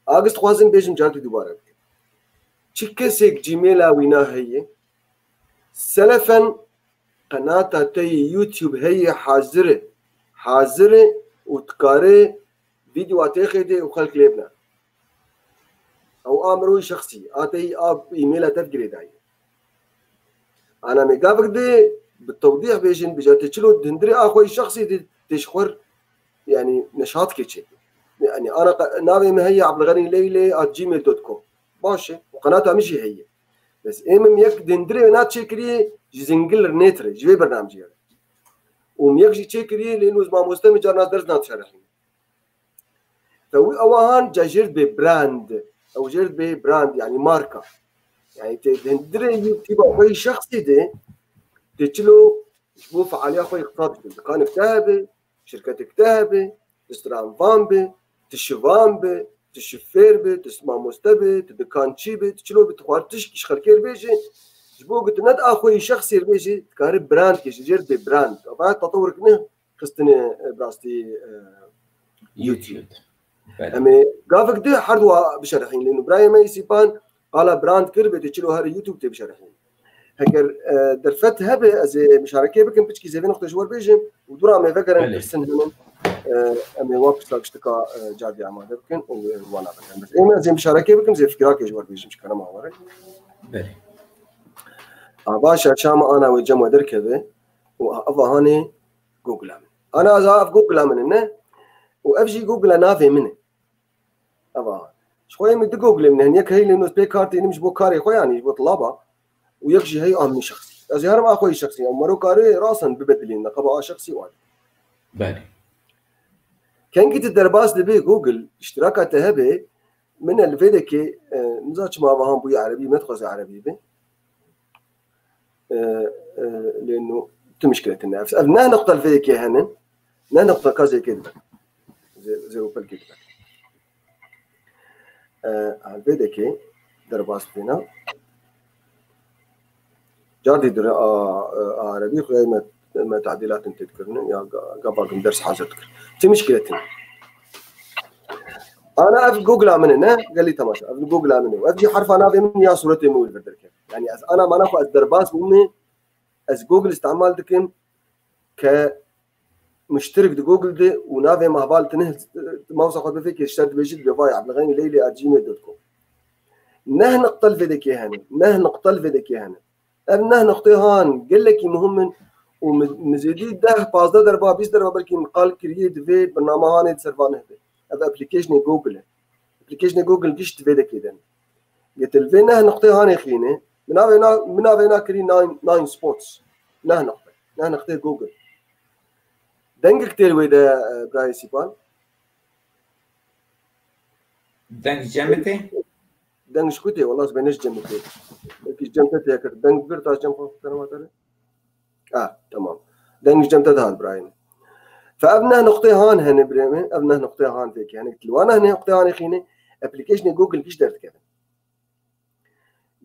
S2: اجست خوازن بيجم جات دوباره تشكسك جيميل وينا هي سلفا قناه تي يوتيوب هي حاضره وتكاري فيديو اتاخدي وخلق ليبنا او امروي شخصي اتي اب ايميل تفجري داي انا مقابك دي بالتوضيح بيجن بجاتشلو دندري اخوي شخصي تشخر يعني نشاط كيتشي يعني انا ناوي ما هي عبد الغني ليلى @gmail.com ماشي وقناتها مش هي بس امم يك دندري ناتشي كري زنجل نيتري جوي برنامج يعني وميجي تشكري لانه ما مستمع جرنا درسنا تشرحين تو اوهان جاجرد ببراند او جرد ببراند يعني ماركه يعني تندري يبقى اي شخصي ده تشلو شوف فعاليه اخوي اقتصادي كان كتابه شركه كتابه تسترام فامبي تشفامبي تشفيربي تسمع مستبي تدكان تشيبي تشلو بتخوارتش كشخركير بيجي جبو قلت ند اخوي شخصي بيجي تكارب براند كيش جرد براند وبعد تطور كنه خستني براستي
S3: يوتيوب
S2: امي قافك دي حردوا بشرحين لانه برايم يسيبان قال براند كربه تشلو هذا يوتيوب تي بشرحين هكر درفت هبه از مشاركه بكم بتشكي زي نقطه جوار بيجي ودورا ما فكر السن هنا امي واقف اشتكى جادي عماد بكم وانا بس ايما زي مشاركه بكم زي فكراك جوار بيجي مش كلام هوري
S3: بله
S2: باشا شام انا وجم دركبه وافهاني جوجل انا ازاف جوجل منه وافجي جوجل نافي منه ابا شويه من جوجل من هيك هي لانه سبي كارتي مش بو كاري خويا يعني بو طلبه ويكشي هي امني شخصي ازهر ما اخوي شخصي امرو كاري راسا ببدلين نقبه شخصي واحد
S3: بله
S2: كان جيت الدرباس دبي جوجل اشتراكات هبه من الفيديك نزاتش ما بهم بو عربي ما تخص عربي به لانه مشكله النفس ابنا نقطه الفيديك هنا نقطه كذا كده زي وبل كده الفيديك درباس فينا جادي در عربي خويا ما تعديلات انت تذكرني يا قبل درس حاجه تذكر تي مشكلتنا انا في جوجل من هنا قال لي تماشى في جوجل من هنا وافجي حرف انا في من يا صورتي مو الفيديك يعني انا ما ناخذ الدرباس مني از جوجل استعمال دكن ك مشترك دي جوجل دي ونافي مع بعض تنه موصل خد بفيك اشترت بيجي بفاي عبد الغني ليلي @gmail.com نه نقتل في ذيك هنا نه نقتل في ذيك هنا نه نقطي هان قال لك مهم ومزيدي ده 15 دربا 20 دربا بلكي مقال كرييت في برنامج هاني تسرفانه هذا ابلكيشن جوجل ابلكيشن جوجل ديش تفيد كده قلت الفينا نقطي هاني خينه منافينا كري 9 سبوتس نه نقطي جوجل دنگ كتير ويدا براي سيبان
S3: دنگ جمتي
S2: دنگ شكوتي والله بينش جمتي كيش جمتي هيك دنگ بيرتاش جمفو كلمات تمام دنج جمتد هذا براين فابنه نقطه هان هن بريمه ابنه نقطه هان فيك يعني قلت له انا هنا نقطه هان خينه ابلكيشن جوجل كيش درت كذا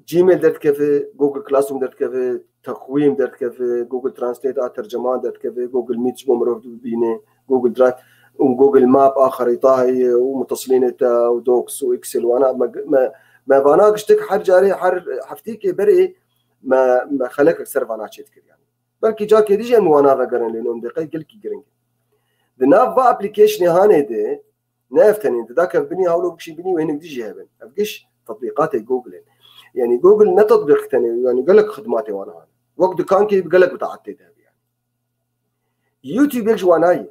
S2: جيميل درت كذا جوجل كلاس روم درت كذا تقويم درت كذا جوجل ترانسليت ترجمان درت كذا جوجل ميت جمره بينه جوجل درايف وجوجل ماب خريطه هي ومتصلين ودوكس واكسل وانا ما باناقش تك حر جاري حفتيك بري ما خلك سيرفانات شيت يعني بلكي جاكي ديجي وانا فقرن لانهم دقيق كلكي جرين دنافا ابلكيشن هاني دي نافتني انت ذاك بني هاولو بشي بني وهنك ديجي هبن ابقش تطبيقات جوجل يعني جوجل لا تطبيق ثاني يعني قال لك خدماتي وانا هان وقت كان كي قال لك بتاعتي ده يعني يوتيوب يكش واناي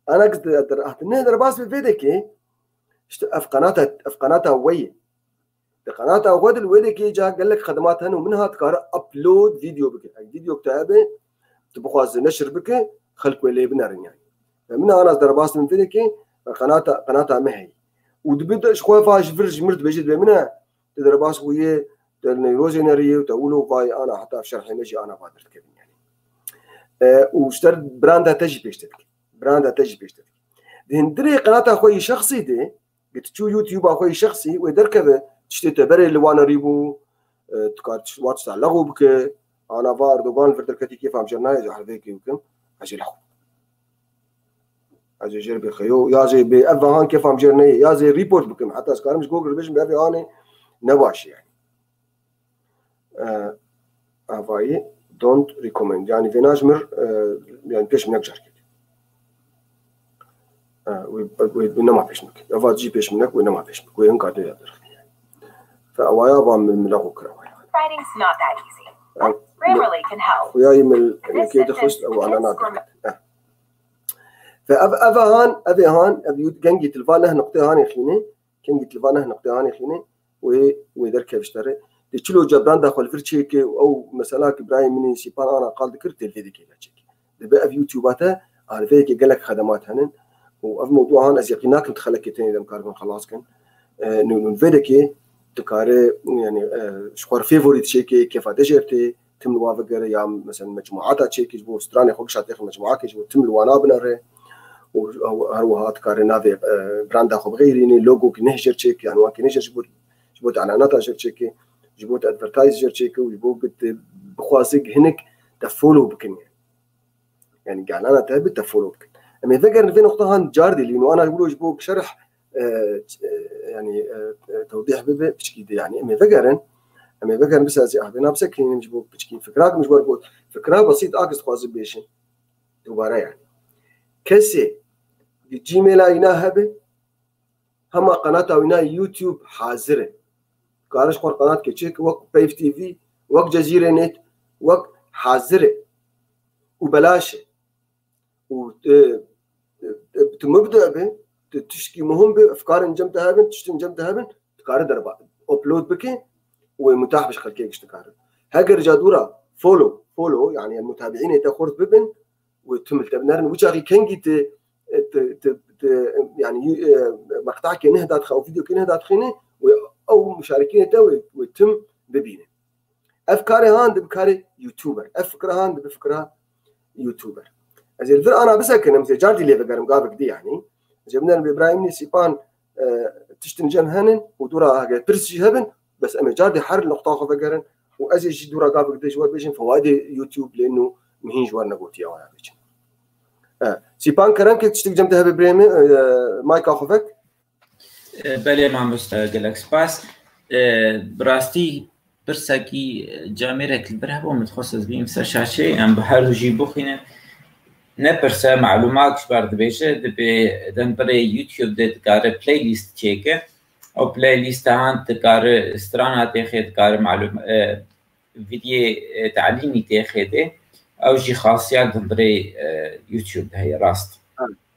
S2: انا قلت نقدر باس بفيديك افقناتها وي قناتها وقت الويدك جا قال لك خدماتها ومنها تكار ابلود فيديو بك فيديو كتابه تبغى نشر بك خلق ولا بنارن يعني فمنها انا درباس من فيديك قناتها معي ودبد شوي فاش فرج مرت بجد منها درباس ويا النيروزينري وتقولوا باي انا حتى في شرحي ماشي انا قادر كذا يعني واشترت براند تجي بيشترك براند تجي بيشترك دي قناتها اخوي شخصي دي قلت شو يوتيوب اخوي شخصي ويدركبه تشتي بري اللي وانا ريبو تكارت واتس تعلقوا بك انا فار دوغان فردركتي كيف عم جرناي جو حذيكي وكم اجي لحو اجي جربي خيو يا زي بافهان كيف عم جرناي يا زي ريبورت بكم حتى اسكار مش جوجل بيجن بافي اني نواش يعني افاي دونت ريكومند يعني في ناجمر يعني بيش منك جركت وينما بيش منك افا تجي بيش منك وينما بيش منك وين قاعد يدرك فأوايا بام ملاقو كراوي.
S4: Writing's not that easy. Grammarly can help.
S2: وياي من كي دخلت أو على نادر. فأفهان أبيود جنجي تلفانه نقطة هاني خينه جنجي تلفانه نقطة هاني خينه ويدر كيف اشتري تشلو جبران داخل فرشيك أو مثلا إبراهيم مني سيبان أنا قال ذكرت الفيديو كذا شيء ده في يوتيوباته على فيك قال لك خدمات هنن وفي موضوع هان أزيقناك متخلك تاني دم كاربون خلاص كان نفيدك تكاره يعني شخور فيفوريت شيء كيف تجربتي تم الوافقر يا مثلا مجموعات شيء كيجبو استراني خوش عتيق مجموعة كيجبو تم الوانا بنره وهروها تكاره نافي براند أخو بغيريني لوجو كنهجر شيء يعني واكن نهجر جبوت إعلانات أجر شيء جبوت أدفرتايزر شيء وجبوت بخواسق هناك تفولو بكن يعني إعلانات تهبط تفولو بكن أما فكر في نقطة هان جاردي لأنه أنا أقوله جبوك شرح يعني توضيح بشكل يعني أما فكر بس هذه أحبنا بسكين مجبوك بشكل فكرة مش بربط فكرة بسيط أكس خوازب بيشن دوباره يعني كسي الجيميل أينها به هما قناة أينها يوتيوب حاضرة قارش خور قناة كتشيك وق بيف تي في وق جزيرة نت وق حاضرة وبلاش وتمبدأ به تشكي مهم بأفكار نجمتها بن تشتي نجمتها بن تكارد دربا أبلود بكي ومتاح بش خلكي يشتكارد هاجر جادورا فولو يعني المتابعين يتأخرت ببن وتمل تبنرن وجاقي كنجي يعني مقطع كأنه دات خو فيديو كأنه دات خينه أو مشاركين تاوي وتم ببينه أفكاري هاند بفكاري يوتيوبر أفكار هاند بفكرها يوتيوبر أزي الفرق أنا بس كنا مثل جاردي اللي بقرم قابك دي يعني جبنا بإبراهيم سيبان تشتنجم هنن ودورا هاجي ترسي هبن بس أما جاردي حر نقطة خو بقرن وأزي شي دورا قابك دي جوار بيجن فوائد يوتيوب لأنه مهين جوار نقولتي أو أنا بيجن سيبان كرم كي تشتنجم ده بإبراهيم مايك أخوفك
S3: بله ما جالكس باس براستي برساكي جاميرك البرهب ومتخصص بيم سرشاشي ام بحر جيبو خينا نپرسه معلومات شبارد بیشه دن برای یوتیوب دکاره پلیلیست چیکه او پلیلیست هان دکاره استرانات خید دکاره معلوم ویدیو تعلیمی تخیده او جی خاصیات دن برای یوتیوب هی راست.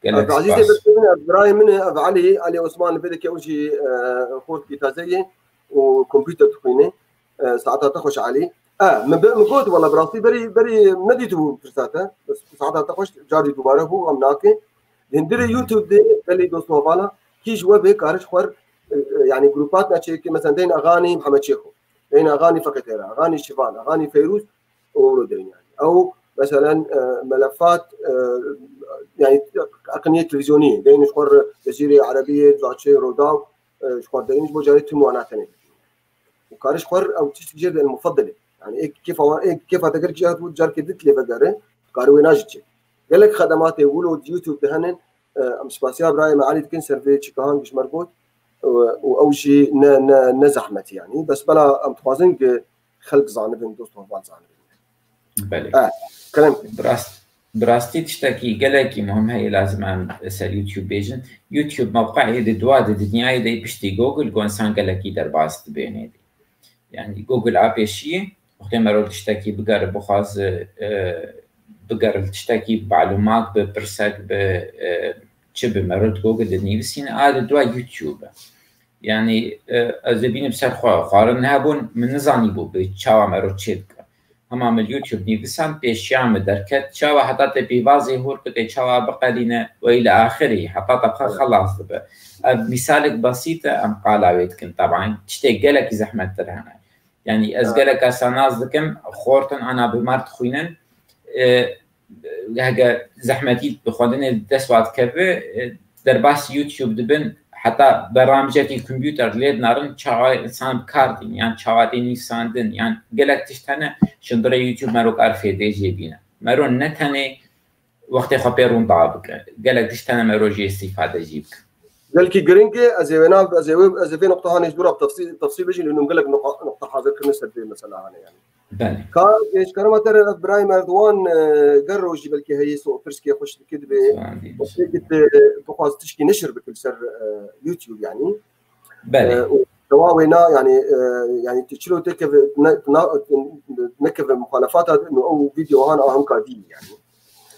S2: عزيزي بس براي من علي عثمان بدك اوجي خود كتازيه وكمبيوتر تخيني ساعتها تخش علي من قلت والله براسي بري نديتو فرساته بس ساعتها تخش جاري دوباره هو امناكي هندري يوتيوب دي اللي دوستو فالا كيش ويب هيك عارف خور يعني جروباتنا تشيك مثلا دين اغاني محمد شيخو دين اغاني فكتيرا اغاني شيفان اغاني فيروز وردين يعني او مثلا ملفات يعني أقنية تلفزيونية دين شخور جزيرة عربية زاتشي روداو شخور دين شبو جاريتهم وانا تاني وكارش خور أو تشتجي المفضلة يعني كيف تقدر جهات وجار كدت لي فقره قالوا ناجتي قال لك خدمات يقولوا يوتيوب تهنن سباسيا براي معالي تكن سيرفي تشيكاهان مش مربوط او شيء نزحمت يعني بس بلا ام توازن خلق زانبن دوست وفال زانبن
S3: بله
S2: كلام
S3: براستی تشتكي قالك مهم هي لازم عن يوتيوب بيجن يوتيوب موقع يد دواد الدنيا دي بشتي جوجل كونسان قالك يدر باست بيني يعني جوجل ابيشي وقت ما رو تشتكي بقر بخاز بقر تشتكي معلومات ببرسك بشبه مرد جوجل النيفسين هذا دوا يوتيوب يعني زبين بسر خارن هبون من نزاني بو بتشاو مرد شيك همام اليوتيوب نيفسان بيشيام دركت شاو حتى بيبازي هور كده شاو بقالينا والى اخره حتى تبقى خلاص مثالك بسيطه ام قالاويت كن طبعا تشتي قالك زحمه ترهنا يعني ازقلك اساناز دكم خورتن انا بمارت خوينن هاجا زحمتي بخوندن دسوات كبه درباس يوتيوب دبن حتى برامجات الكمبيوتر ليد نارن شاوي انسان كاردين يعني شاواتيني ساندن يعني قالك تشتنا شندر يوتيوب مروك عارفه دي جيبينا مرو نتني وقت خبرون ضابك قالك تشتنا مروجي استفاده جيبك
S2: قال كي جرينكي از في نقطه هاني جبرها بتفصيل بيجي لانه قال لك نقطه حاضر كنسه مثلا هاني يعني
S3: بله
S2: كان ايش كان متر ابراهيم اردوان قرروا يجيب لك هي سو فرسكي يخش كذبه وقت تخاص تشكي نشر بكل سر يوتيوب يعني
S3: بله
S2: دواوينا يعني تشلو تكف نكف مخالفات انه او فيديو هان اهم كادين يعني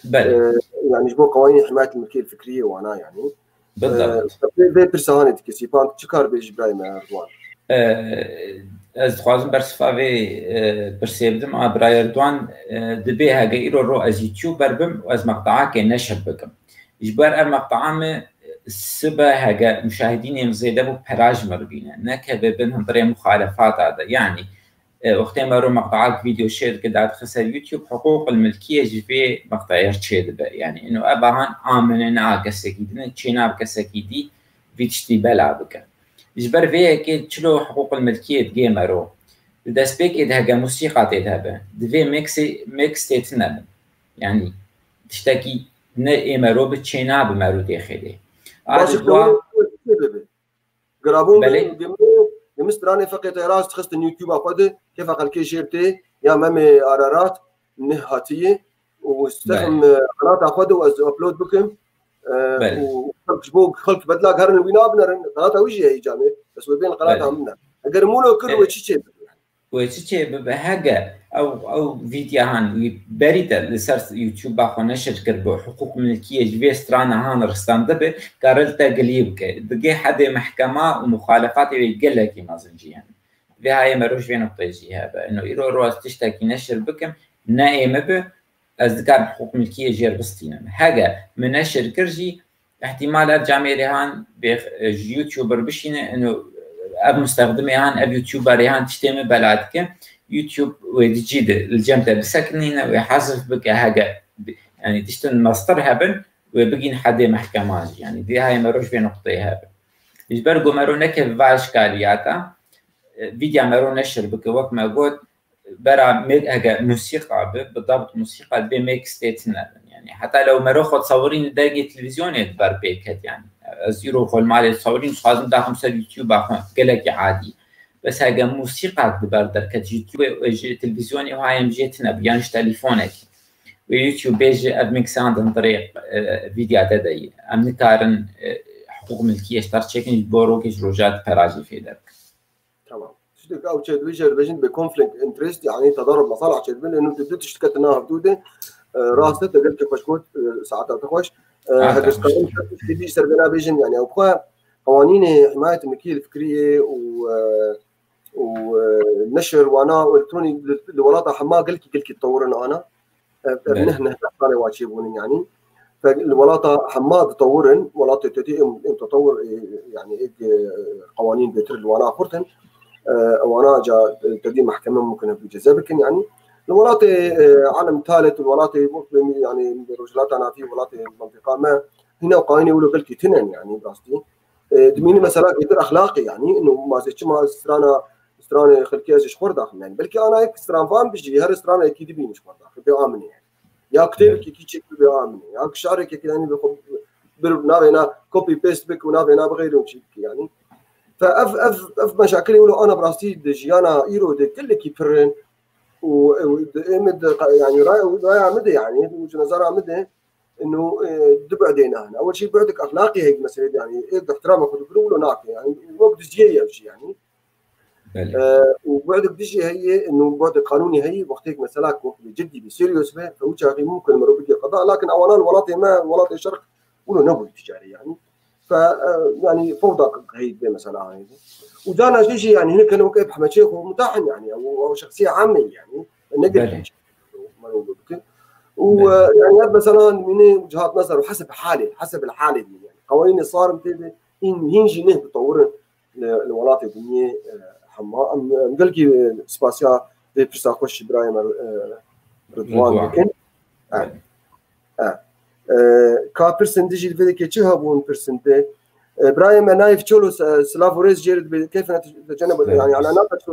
S3: بله
S2: يعني جبوا قوانين حمايه الملكيه الفكريه وانا يعني
S3: بالضبط
S2: في برسانه كسيبان تشكر بيج ابراهيم اردوان
S3: از خوازم برسفاوی برسیبدم ابراهیم اردوان دبی هاگه ایرو رو از یوتیوب بربم و از مقطعه که نشر بکم اجبار مقطعه سبا هاگه مشاهدین زیده بو پراج مربینه نکه ببینهم برای مخالفات هذا يعني وقتی ما رو مقطعات فيديو شير كده خسر يوتيوب حقوق الملكيه جبي مقطع شير يعني انه ابهان امننا كسكيدنا تشينا كسكيدي فيتشتي بلا بك جبر فيه كي تشلو حقوق الملكيه جيمرو داس بيك هاجا موسيقى تذهب دفي ميكس تتنب يعني تشتكي نيمرو بتشينا بمرو داخلي
S2: قرابون يمستراني فقط راس تخست اليوتيوب اخذ كيف اقل كي شيرتي يا مامي ارارات نهاتيه واستخدم قناه اخذ وابلود بكم وخلق بدلا قرن وينا بنر قناه وجهي هي جامع بس وبين القناه همنا اقرمولو كل
S3: وتشي بهاجا او فيديو هان بريده لسر يوتيوب اخو نشر كربو حقوق ملكيه جبي سترانا هان رستان دبي قارلتا قليبك دقي حد محكمه ومخالفات يقول لك مازنجي يعني في هاي مروش في نقطه يجي هذا انه يرو روز تشتكي نشر بكم نائمه به ازدكار حقوق ملكيه جير بستينا حاجه من نشر كرجي احتمال ارجع ميرهان بيوتيوبر بشينه انه اب مستخدمي هان اب يوتيوبر هان تشتمي بلادك يوتيوب ويجيد الجمله بسكنينه ويحذف بك حاجه يعني تشتن مصدر هبن وبقين حد محكمات يعني دي هاي مروش في نقطه هبن يجبرقوا مرو نكف اشكالياتا فيديو مرو نشر بك وقت ما قلت برا ميجا موسيقى بالضبط موسيقى بميكس ستيتنا يعني حتى لو مرو خد صورين درجه تلفزيون يدبر بيكت يعني زيرو خل مال صورين صازم داخل سر يوتيوب قالك عادي بس هاجا موسيقى دبر درجه يوتيوب تلفزيوني وهاي مجيتنا بيانش تليفونك ويوتيوب بيجي أدمكساند عن طريق فيديوهات دي أم نكارن حقوق ملكية اشترشيكن بوروكيش روجات براجي في ذلك.
S2: تمام. تشتك أو تشد ويجر بيجن بكونفليكت انترست يعني تضارب مصالح تشد بين إنه تبدأ تشتكت إنها حدوده راسته تقدر كفشكوت ساعات تخش هذا القانون تبي سربنا بيجن يعني أو قوانين حماية الملكية الفكرية ونشر وانا والكتروني الولاطه حما قلت تطورنا انا نحن صار واجبون يعني فالولاطه حما تطورن ولاطه تطور يعني قوانين بتر وانا خرتن وانا جا تدي محكمه ممكن بجذابك يعني الولاطه عالم ثالث الولاطه يعني رجلات انا في ولاطه منطقه ما هنا قوانين يقولوا قلت تنن يعني براستي دميني مثلا غير اخلاقي يعني انه ما زي ما استرانه خلقي ازش خور داخل يعني بلكي انا هيك استران فاهم بيجي هر استرانه اكيد بينش خور داخل بيامن يعني يا كتير كي تشيك بيامن يا شعرك كي يعني نابينا كوبي بيست بك ونابينا بغيرهم شيء يعني فاف مشاكل يقولوا انا براستي دجيانا ايرو دي كل كي فرن ومد يعني راي مد يعني وجه نظر مد انه تبعدينا هنا اول شيء بعدك اخلاقي هيك مثلا يعني ايه احترامك وتقولوا ناقي يعني وقت جيه يعني وبعدك ديجي هي انه بعد قانوني هي وقتك مثلا جدي بسيريوس به فوجه ممكن مروا بيجي قضاء لكن اولا الولاطه ما ولاطه شرق ولو نبوي تجاري يعني ف يعني فوضى هي مثلا هاي ودانا شيء يعني هنا كانوا كيف حمد شيخ ومتاحن يعني او شخصيه عامه يعني نقدر ويعني مثلا من وجهات نظر وحسب الحاله دي يعني قوانين صار ينجي نه تطور الولايات الدنيا حما قال لي سباسيا بيرسا خوش ابراهيم رضوان لكن كابرسن ديجي الفيديو كيتشهبون برسنتي ابراهيم نايف تشولو سلافوريز جيرد كيف نتجنب يعني على ناقش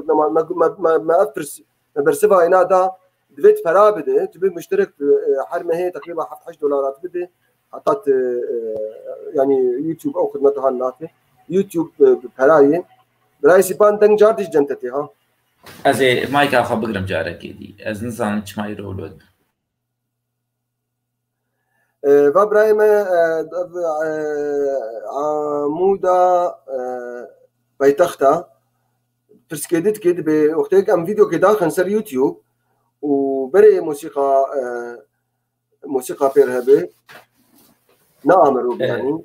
S2: ما افرس برسبها هنا دا دفيت فرابده تبي مشترك حرمه هي تقريبا $11 بدي حطت يعني يوتيوب او خدمتها الناتي يوتيوب براي سيبان دنج جاردش جنتتي ها
S3: ازي مايك اخا بقرم جارك دي از نظام ما يرولود
S2: فابراهيم عمودا بيتختا برسكيدت كده بوقتك ام فيديو كده خنسر يوتيوب وبري موسيقى بيرهبه نامر يعني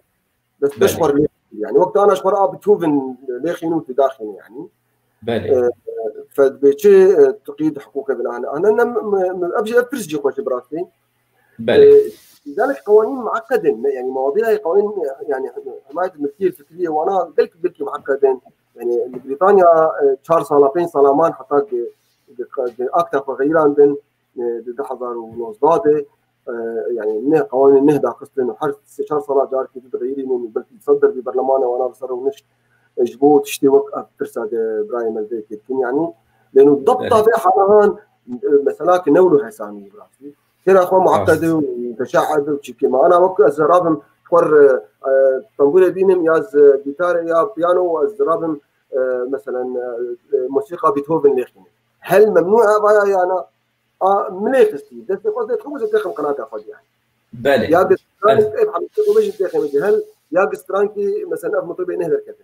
S2: بس بشمر يعني وقت انا اشمر بتشوفن ليخينو تداخل يعني
S3: بالي
S2: فبيجي تقييد حقوق انا ابجي افرسجي خوش براسي
S3: بالي
S2: لذلك قوانين معقده يعني مواضيع قوانين يعني حمايه الملكيه الفكريه وانا قلت معقدين يعني بريطانيا شهر صالحين صلامان حطاك اكثر تغيير عندن بحضر ونوزداده يعني نه قوانين نهدا قصد انه حرس استشار صلاح جار كي تغييري من بلكي تصدر ببرلمان وانا بصر ونش جبوت تشتي وقت ترسا ابراهيم البيك يعني لانه الضبطه في حرهان مثلا كنولو حسامي براسي كثير اخوان معقده وتشعب وشي ما انا وقت الزرابم خور طنبوله بينهم يا جيتار يا بيانو والزرابم مثلا موسيقى بيتهوفن ليخين هل ممنوعه بايا يعني مليك استي بس قصدي خمس دقائق قناه اخذ يعني
S3: بالي
S2: يا قسترانك كيف حبيت تاخذ هل يا قسترانكي مثلا مطيبين هذا الكلام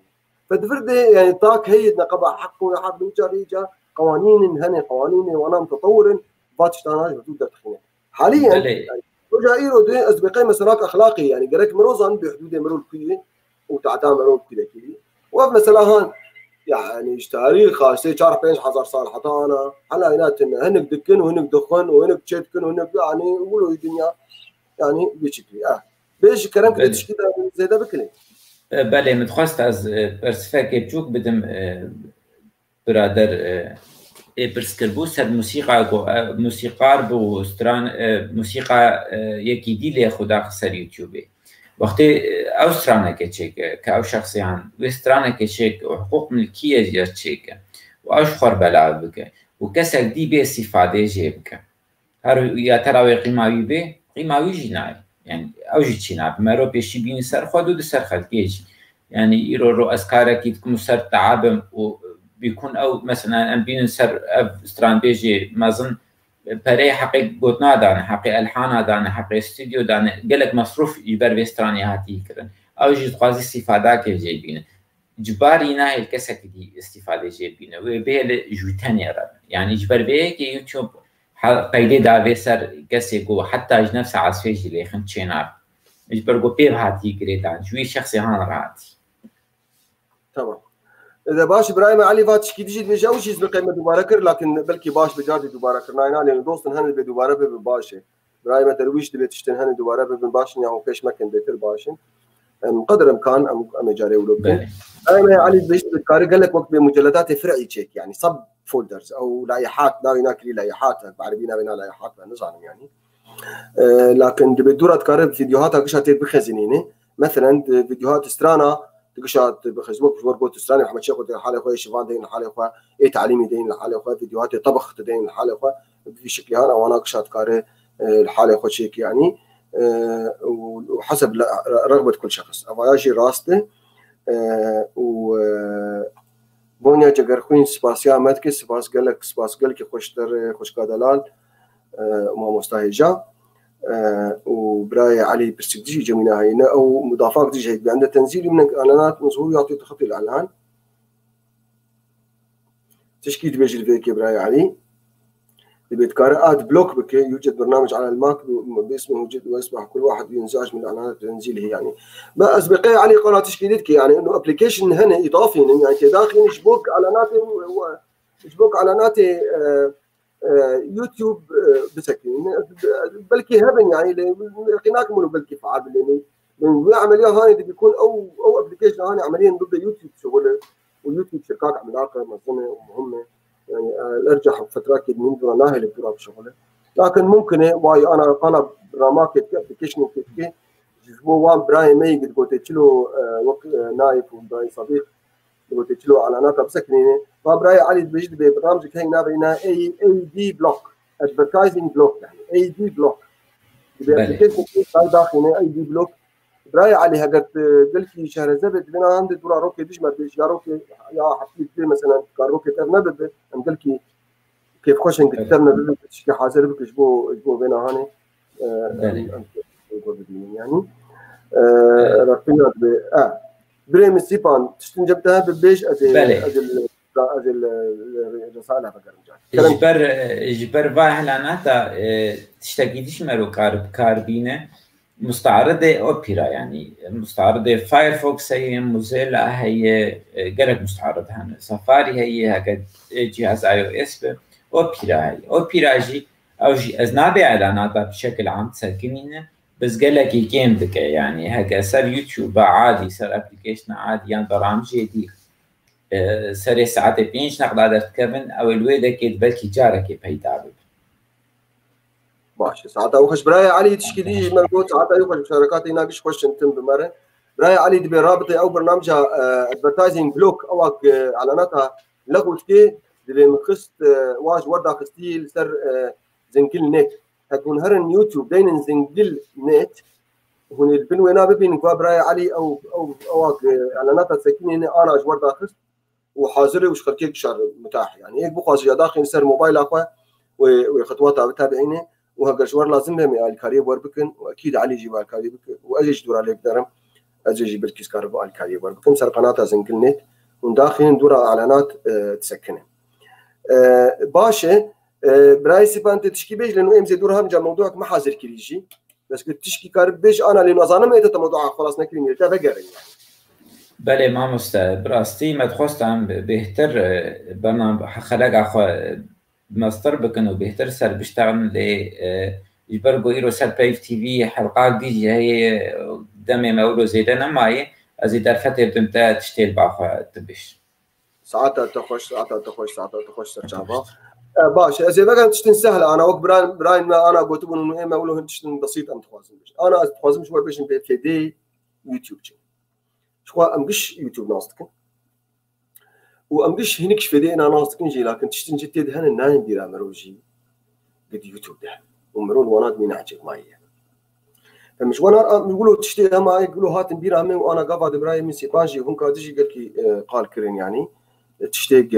S2: فدفرد يعني طاق هي نقبع حقه حق وجاريجا قوانين هني قوانين وانا متطور باتشتاناج بتقدر تخيل حاليا رجع ايرو دي اسبقي مسارات اخلاقي يعني قالك مروزان بحدود مرول كي وتعدام مرول كذا كذا ومثلا هان يعني تاريخ خاصه شهر 15000 صار حطانا على عيناتنا هنك دكن وهنك دخن وهنك تشتكن وهنك يعني يقولوا الدنيا يعني بشكل بيش كلام كده زي ده بكلي
S3: بله متخواست از برسفاكي بجوك بدم برادر برسكربو سر موسیقار بو ستران موسیقى یکی دیلی خدا سر یوتیوبه وقتی او سترانه که چیک که او شخصیان و سترانه که چیک و حقوق ملکیه جر چیک و اوش خور بلعب بکه و کسک دی به استفاده جیب که هر یا تراوی قیماوی به قیماوی جنای يعني اوجي تشينا بمارو بيشي بين سر خدود سر خلقيج يعني يرو اسكارا كي تكون سر تعب وبيكون او مثلا ام بين سر ستران بيجي مازن بري حقي قوتنا دانا حقي الحانا دانا حقي استوديو دانا قالك مصروف يبر بيستراني هاتي كرن او جي تقاضي استفاده كيف جايبينه جباري ناهي الكسك دي استفاده جايبينه وبيل جوتاني رب يعني جبر بيك يوتيوب قيدي دافي سر كسيكو حتى نفس عصفيجي اللي خن تشينار جبر جو بيب هاتي كريتان شوي شخصي هان راتي
S2: تمام اذا باش ابراهيم علي فاتش كي تجي بيجاو شي بقيمه دوباره كر لكن بلكي باش بجاردي دوباره كرنا لان دوست هن دوباره بباشه ابراهيم درويش دبي تشتن هن دوباره بباش يعني فيش مكان بيتر باشن قدر الامكان ام جاري ولو ابراهيم علي بيش بكاري قال لك وقت بمجلدات فرعي تشيك يعني صب فولدرز او لايحات ناوي ناكلي لايحات بعربينا بين لايحات نظام يعني لكن دبي دورة تقارب فيديوهات قشات بخزينينه مثلا فيديوهات استرانا تقشات بخزبوك ورقوت استراني محمد شيخ حاله اخويا شيفان دين حاله اخويا اي تعليمي دين حاله اخويا فيديوهات طبخ دين حاله اخويا في شكل هذا وانا قشات قاري الحاله اخويا شيك يعني وحسب رغبه كل شخص افواجي راسته و بونيا جگرخوین سپاسی آمد که سپاس گل که خوشکا دلال ما مستهجا وبراي علي برسكديجي جمينا هينا او مضافات ديجي عندنا تنزيل من الاعلانات مظهور يعطي تخطي الاعلان تشكيل بيجي فيك براي علي بيتكار اد بلوك بك يوجد برنامج على الماك باسمه موجود ويسمح كل واحد ينزعج من الاعلانات تنزيله يعني ما اسبقيه علي قناه تشكيلتك يعني انه ابلكيشن هنا اضافي يعني داخل يشبك اعلاناتي يشبك اعلاناتي يوتيوب بسكين بلكي هبن يعني لقيناك منه بلكي فعال لانه عمليه هاي بيكون او ابلكيشن هاي عمليا ضد يوتيوب شغل ويوتيوب شركات عملاقه منظمه ومهمه يعني ارجع فترات من دون ناهل الدراب شغله لكن ممكن واي انا طلب برنامج ابلكيشن كيف جزبو وان براي مي قلت له وقت نايف وبراي صديق قلت له اعلانات بسكنينه فبراي علي بيجي ببرنامجك هي نابينا اي دي بلوك ادفرتايزنج بلوك يعني اي دي بلوك الابلكيشن داخلين اي دي بلوك براي علي هقت قلت شهر زبد بنا عندي دورا روكي ديش ما بيش يا روكي يا حبيت مثلا كاروكي ترنبد قلت كيف خوش انك ترنبد شي حاضر بك جبو بينا هاني يعني رفينا بريم سيبان تشتنجبتها ببيش ادل الرساله
S3: فقر جبر باهلاناتا تشتكيدش مرو كاربينه مستعرضه اوبيرا يعني مستعرضه فايرفوكس هي موزيلا هي قالك مستعرض هنا سفاري هي هكا جهاز اي او اس اوبيرا هي اوبيرا جي او جي ازنابي اعلاناتها بشكل عام تسكنينه بس قالك يجيم بك يعني هكا صار يوتيوب عادي صار ابلكيشن عادي يعني برامج جديد سر ساعات بينش نقدر تكفن او الويدا كيد بلكي جارك بيتابع
S2: باش ساعات وخش براي علي تشكيدي مربوط ساعات يخش مشاركات يناقش خوش انتم بمره براي علي دبي رابطه او برنامجها ادفرتايزنج بلوك او اعلاناتها لغوت كي دبي مخست واج وردا خستيل سر زنكل نت هتكون هرن يوتيوب دين زنكل نت هون البنوينا ببين براي علي او اعلاناتها ساكنين انا اج وردا خست وحاضر وش خلكيك شهر متاح يعني هيك بقاش داخل سر موبايل اخوه وخطواتها بتابعينه وهذا الشوار لازم لهم الكاريب وربكن واكيد علي يجيب الكاريب واجي دور عليه بدرم اجي يجيب الكيس كاربو الكاريب وربكن سر قناتها زنكلنت ونداخلين دور اعلانات تسكنه باشا برايسي بانت تشكي بيج لانه امزي دورها مجا موضوعك ما حاضر كليجي بس كنت تشكي كارب بيج انا لانه اظن ما انت موضوع خلاص نكلمي تابع يعني
S3: بله ما مستعد براستي ما تخصتم بهتر برنامج خلق اخو ماستر بكنو بهتر سر بيشتغل ل يبرقو يرو سر بايف تي في حلقات دي هي دمي مولو زيدنا معي ازيد الفتره بتمتا تشتيل باخو تبش
S2: ساعتها تخش سرجابا باش اذا بقى تشتن سهله انا وقت براين ما انا قلت انه ايه مولو تشتن بسيط ام تخوازم انا تخوازم شويه باش في دي يوتيوب شو امقش يوتيوب ناصتك وامقش هنيك شفدينا ناصتك نجي لكن تشتن جتيد هن الناين ديرا مروجي قد يوتيوب ده ومرون وانات مين عجب معي فمش وانا يقولوا تشتي معي يقولوا هات نديرها من وانا قاعد براي من سيبانجي هون كادجي قال لي قال كرين يعني تشتي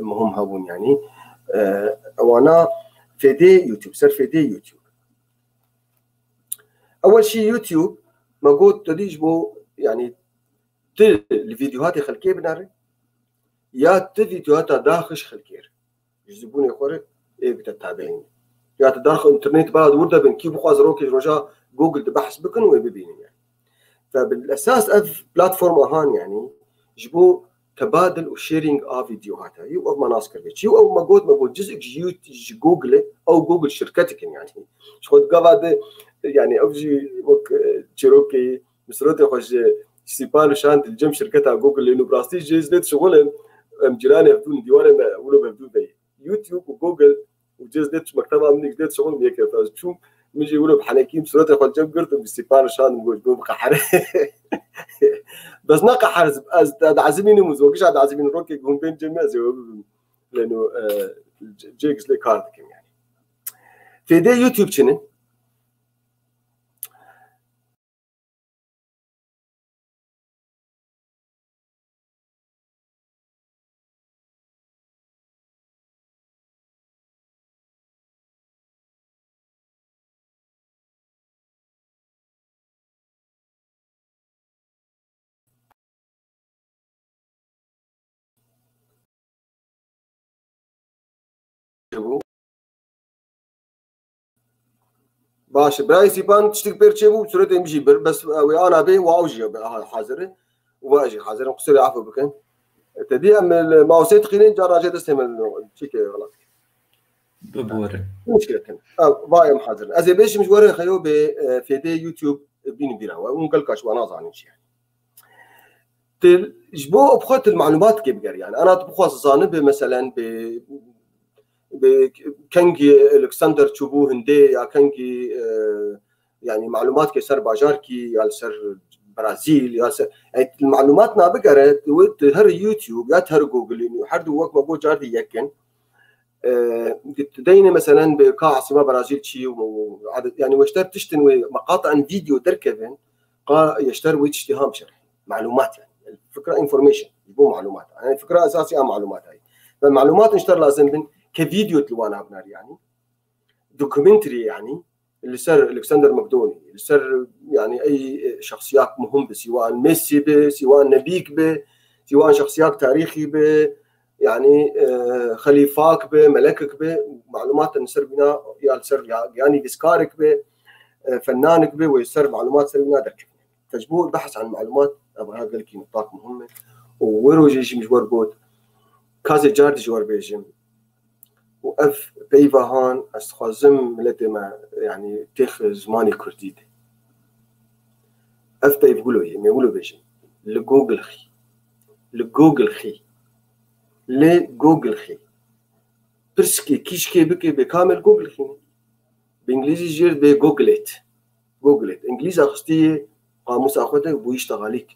S2: مهم هون يعني وانا فيدي يوتيوب سر فيدي يوتيوب. اول شيء يوتيوب ما قلت تديج بو يعني الفيديوهات خلكيه بناري يا فيديوهات داخش خلكير يجذبوني اخوري ايه بتتابعين يا تدخل انترنت بعد ورده بين كيف بخاز روكي رجا جوجل بحث بكن وبيبيني يعني. فبالاساس اف بلاتفورم اهان يعني جبو تبادل وشيرينج فيديوهات يو او مناسكر بيتش يو او ما قلت جزء جوجل او جوجل شركتك يعني شو قاعد يعني افجي وك تشيروكي مسروتي خوش سيبان شانت الجم شركتها جوجل لانه براستي جزء شغل مجراني بدون ديوان ولا بدون بي يوتيوب وجوجل وجزء مكتبه من جديد شغل هيك فشوف ميجي يقولوا بحناكيم مسروتي خوش جم قرت بالسيبان شانت نقول بقى بس نقع حرز عازميني مزوجش عاد عازمين روكي يقوم بين جميع لانه جيكس لي كاردك يعني. في دي يوتيوب شنو باش براي سيبان تشتك بيرتشيبو بسرعه يمشي بس انا بي واوجي حاضر واجي حاضر قصير عفو بكن تدي من ماوسيت خلين جراجه تستعمل تشيك غلط
S3: ببور
S2: مشكله كان بايم حاضر ازي بيش مش ورا خيو في دي يوتيوب بين بينا ونقول كاش وانا ظانين شي تجبو بخوت المعلومات كيف يعني انا بخوص ظانب مثلا بكنجي الكسندر تشوبو هندي يا كنجي يعني معلومات كسر باجاركي يا سر برازيل يا سر يعني المعلومات نابقرت وتهر يوتيوب يا تهر جوجل انه حد وقت ما بو جاردي يكن تديني مثلا بقاع سما برازيل شي يعني واشتر تشتنوي مقاطع فيديو تركبن يشتر ويتشتهام شرح معلومات يعني الفكره انفورميشن مو معلومات يعني الفكره اساسيه معلومات هاي فالمعلومات نشتر لازم كفيديو تلوانا بنار يعني دوكيومنتري يعني اللي صار الكسندر مقدوني اللي صار يعني اي شخصيات مهمه سواء ميسي به سواء نبيك به سواء شخصيات تاريخي به يعني خليفاك به ملكك به معلومات نصير بنا يا صار يعني بسكارك به فنانك به ويصير معلومات صار بنا دك تجبور البحث عن معلومات ابغى قال لك نقاط مهمه وروجي مش ورقود كازي جاردي جوار بيجم وأف بيفهان أستخدم ملتي ما يعني تخ زماني كرديد أف بيقولوا هي يقولوا بيجم لجوجل خي لجوجل خي برسكي كيشكي بكي بكامل جوجل خي بإنجليزي جير بجوجلت إنجليزي أخستي قاموس أخوته بويشتغليك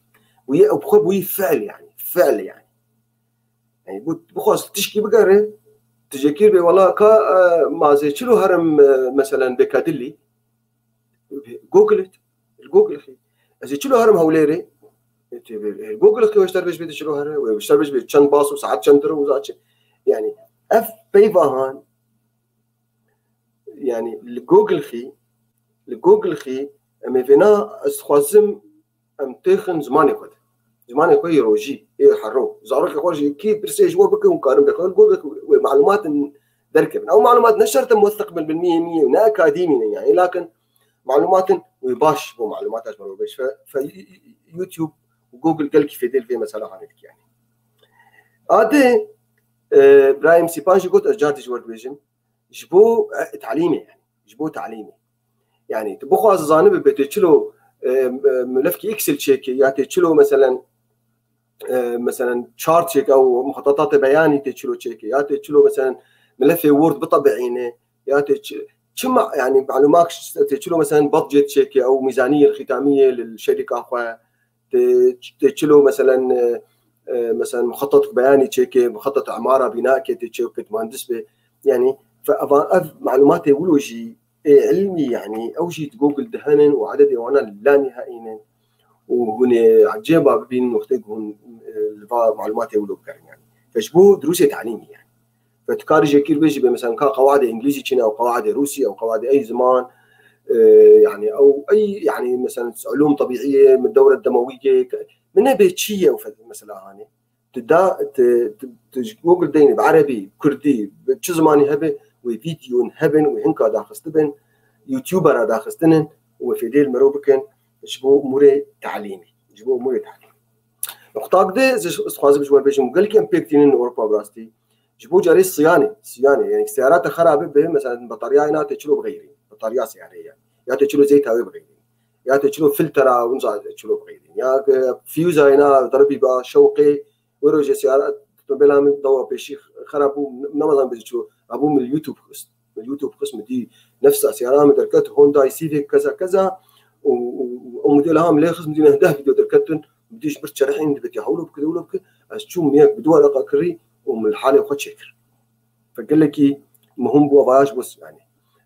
S2: ويا أبخو بوي فعل يعني بخوص تشكي بقرة تجيكير بي والله كا ما زي شلو هرم مثلا بكادلي جوجل خي زي شلو هرم هوليري جوجل خي واشتر بيش بيت شلو هرم واشتر بيش بيت شن باص وساعات شنتر وزاتش يعني اف بيفهان يعني الجوجل خي اما فينا استخوازم ام تخن زماني كود يروجي يحرو زاروك خوجي كي برسي جوا بك وقارن بك جوجل معلومات دركب او معلومات نشرت موثق بالمية 100 ونا اكاديمي يعني لكن معلومات ويباش بو معلومات اجمل وباش فيوتيوب وجوجل قال كيف يدير في مساله هانيك يعني هذا ابراهيم سيبانجي قلت ارجعت جوار بيجم جبو تعليمي يعني تبخوا الزانب بتشلو ملف اكسل تشيك يعني تشلو مثلا شارت تشيك او مخططات بياني تشلو تشيك يا تشلو مثلا ملف وورد بطبعينه يا شمع يعني معلومات تشلو مثلا بادجت تشيك او ميزانيه الختاميه للشركه اخويا تشلو مثلا مخطط بياني تشيك مخطط عماره بناء تشيك مهندس يعني معلومات يقولوا شيء علمي يعني او شيء جوجل دهنن وعدد وانا لا نهائيا وهنا عجيبه بين وقتهم معلومات يقولوا يعني فشبو دروس تعليمي يعني فتكاري جاكير بيجي مثلا قواعد انجليزي كنا او قواعد روسي او قواعد اي زمان يعني او اي يعني مثلا علوم طبيعيه من الدوره الدمويه منها بيتشيه وفد مثلا هاني تدا جوجل ديني بعربي كردي بشو زماني هبه وفيديو هبن وهنكا داخستبن يوتيوبر داخستنن وفيدي المروبكن جبو امور تعليمي جبو امور تعليمي نقطه كده خاص بجوال بيجي قال لك امبيكتين اوروبا براستي جبو جاري صيانه يعني سيارات خرابه به مثلا بطاريه هنا تشلو بغيرين بطاريه سياريه يا تشلو زيت هاوي بغيرين يا تشلو فلتر ونزع تشلو بغيرين يا فيوز هنا ضربي با شوقي وروج سيارات بلا من ضوا بشي خرابو نمطا بيجو ابو من اليوتيوب قسم دي نفس سيارات مدركت هوندا سيفيك كذا كذا وموديلها مليخص مدينه هده فيديو دركتن بديش برشرحين بدي احولوا بكذا ولا بكذا اشوم ميك بدول اقري ومن الحاله وخد شكر فقال لك مهم بو باش بس يعني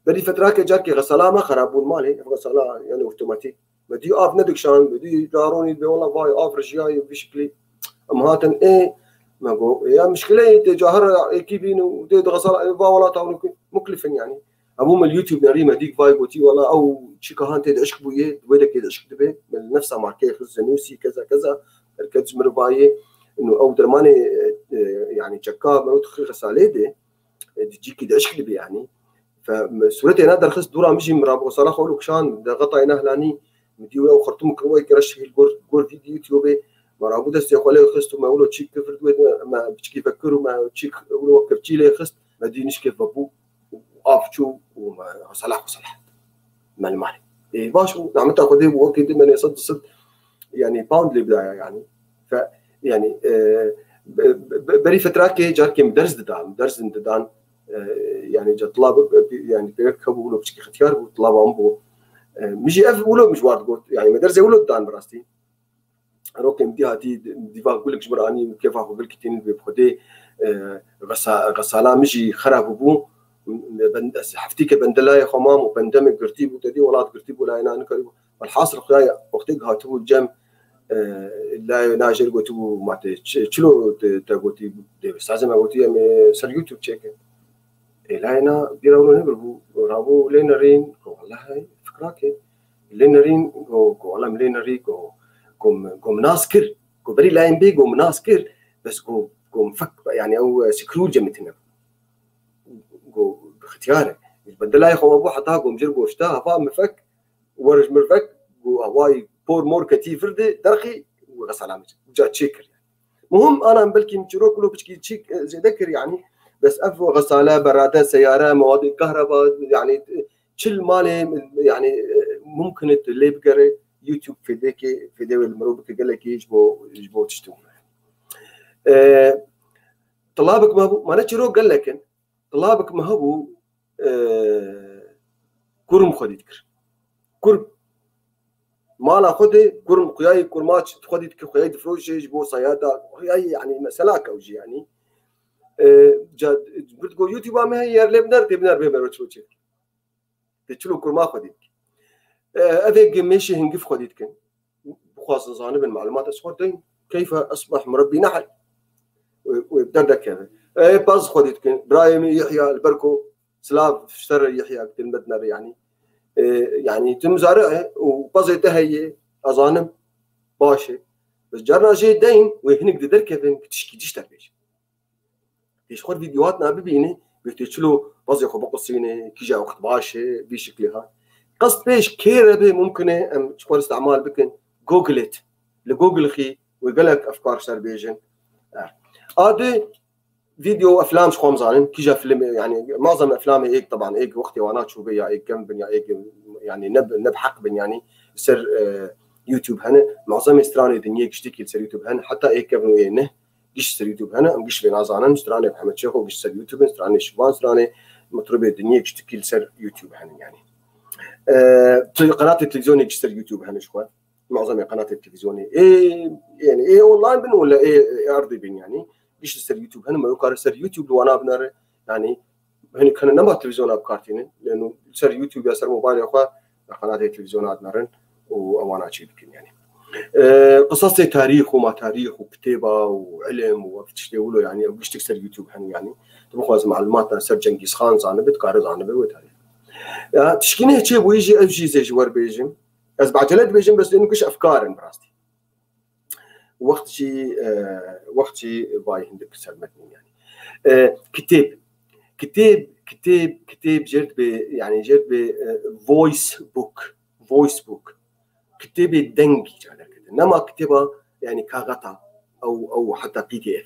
S2: بدي فتره كجاركي غساله ما خرابون مالي غساله يعني اوتوماتيك بدي اف ندكشان بدي داروني والله فاي اف رجاي بشكلي امهاتن ايه ما هو يا مشكله تجاهر كيبين ودي غساله ولا تاون مكلف يعني ابو اليوتيوب نريمه ديك فايب وتي والله او شيكاهان تدعشك بويه ويدك يدعشك دبي من نفسها ماركه خزنوسي كذا كذا الكدز مربايه انه او درماني يعني جكا مرو تخي غساليده تجيك يدعشك دبي يعني فسورتي انا درخص دورا مشي مرابو صراحه ولو كشان غطا هنا هلاني مديو او خرطوم كروي كرش الجور فيديو يوتيوب مرابو دست يخلي خصتو ما ولو تشيك كفر ما بتشكي فكروا ما تشيك ولو كرتي لي خصت ما دينش كيف بابو افشو وصلاح ما المالي إيه باشو نعمتها خذي وكيد من يصد يعني باوند اللي بدايه يعني ف يعني بري فتره كي جاركي مدرس ددان يعني جا طلاب يعني بيركبوا ولو بشكي اختيار وطلاب امبو مشي اف ولو مش وارد قلت يعني مدرسه ولو دان براستي روكي مدي هاتي ديفا اقول لك جبراني كيف اقول لك تين بخدي غساله مشي خراب بو حفتيك بندلاي خمام وبندمج قرتيب وتدي ولاد قرتيب ولا انا نكرب والحاصل خويا وقتك هاتو الجم لا ناجر قلتو ما تشلو تقولتي استاذ ما قلتي سر يوتيوب تشيك لا انا بيراولو نبربو رابو لينرين والله فكراك لينرين والله لينري قوم ناسكر قوم بري لاين بي قوم ناسكر بس قوم فك يعني او سكرول جمتنا باختياره البدلاي خو ابو حطها قوم جربو اشتاها فا مفك ورج مرفك هواي بور مور كتيفر دي درخي وغسلامج جا تشيكر مهم انا بلكي مشرو كله بشكي تشيك زي ذكر يعني بس افو غساله براده سياره مواد كهرباء يعني تشل مالي يعني ممكن اللي بقرا يوتيوب فيديو المروبك قال لك يجبو تشتو طلابك ما نشرو قال لك طلابك ما هو كرم خديتك كرم ما لا خدي كرم قياي كرمات خديتك قياي فروج يجبو صياده قياي يعني مسلاك او يعني جاد بتقول يوتيوب ما هي لبنر تبنر بمروتشوتش تشلو كرما خديتك اذا ماشي هنقف خديتك بخاصه زانب المعلومات اسودين كيف اصبح مربي نحل وبدردك هذا باز خديتك برايم يحيى البركو سلاف اشترى يحيى كلمتنا يعني تم زارعه وبازيته هي اظانم باشي بس جرنا جي دين وهنك ددر كيفن تشكي تشتربيش ايش خد فيديوهاتنا ببيني بتشلو بازي خو بقصينه كي جا وقت باشي بشكلها قصد بيش كيربه ممكن ام تشوف استعمال بكن جوجلت لجوجل خي ويقلك افكار سربيجن هذا فيديو افلام شخوم زانن كي جا فيلم يعني معظم افلامي هيك طبعا هيك وقتي وانا شو بيا هيك كم بنيا هيك يعني نب حق بن يعني سر يوتيوب هنا معظم استراني دنيا كشتكي سر يوتيوب هنا حتى هيك كم وينه قش سر يوتيوب هنا ام قش بين زانن استراني محمد شيخ وقش سر يوتيوب استراني شوان استراني مطربه الدنيا كشتكي سر يوتيوب هنا يعني قناه التلفزيون قش سر يوتيوب هنا شوان معظم قناه التلفزيون ايه يعني ايه اونلاين بن ولا ايه ارضي بن يعني قش سر يوتيوب هنا ما يقارن سر يوتيوب وانا بنر يعني هني كان نما تلفزيون ابكارتين لانه سر يوتيوب يا سر موبايل اخو قناه التلفزيونات نرن وانا شيء يمكن يعني قصص تاريخ وما تاريخ وكتابه وعلم وتشتغلوا يعني باش تكسر يوتيوب هني يعني تبغى معلومات سر جنكيز خان زانبت قارز زانبت وتاريخ تشكينه شيء ويجي افجي زي جوار بيجم از بعجلات بيجم بس لانه كش افكار براستي وقت جي باي هندك سلمتني يعني كتاب جرت يعني جرت فويس بوك كتاب دنجي على كده انما كتابه يعني كاغتا او حتى PDF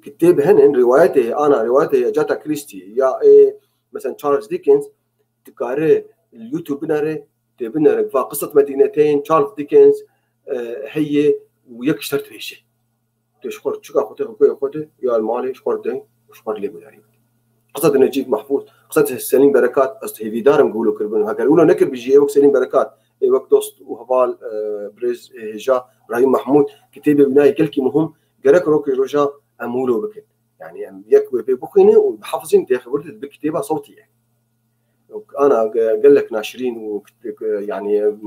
S2: كتاب هن روايته جاتا كريستي يا مثلا تشارلز ديكنز تقارئ اليوتيوب بناري قصة مدينتين تشارلز ديكنز هي ويكشترت فيشي تشكر شو أخوته يا المالي شكر دين وشكر لي بداري قصة نجيب محفوظ قصة سليم بركات أستهي دارم قولوا كربون هكذا قولوا نكر بيجي وقت سليم بركات وقت دوست وهبال بريز هجا إبراهيم محمود كتابة بناي كلكي مهم جرك روكي رجا أمولو بكن يعني يكوي ببخينه وبحافظين تاخبرت بكتابة صوتية أنا قال لك ناشرين يعني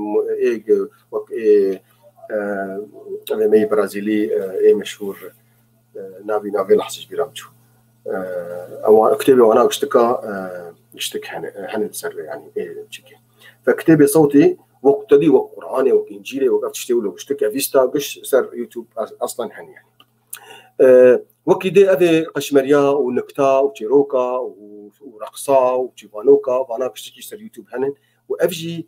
S2: مي برازيلي مشهور نافي لحظة برامجه أو كتابي وأنا اشتك هن سر يعني شكل فكتابي صوتي وقت دي وقت قرآني وقت إنجيلي وقت تشتغل واشتك فيستا قش سر يوتيوب أصلا هن يعني وكده أذي قشمريا ونكتا وتيروكا ورقصة وتيفانوكا وأنا بشتكي سر يوتيوب هن وأفجي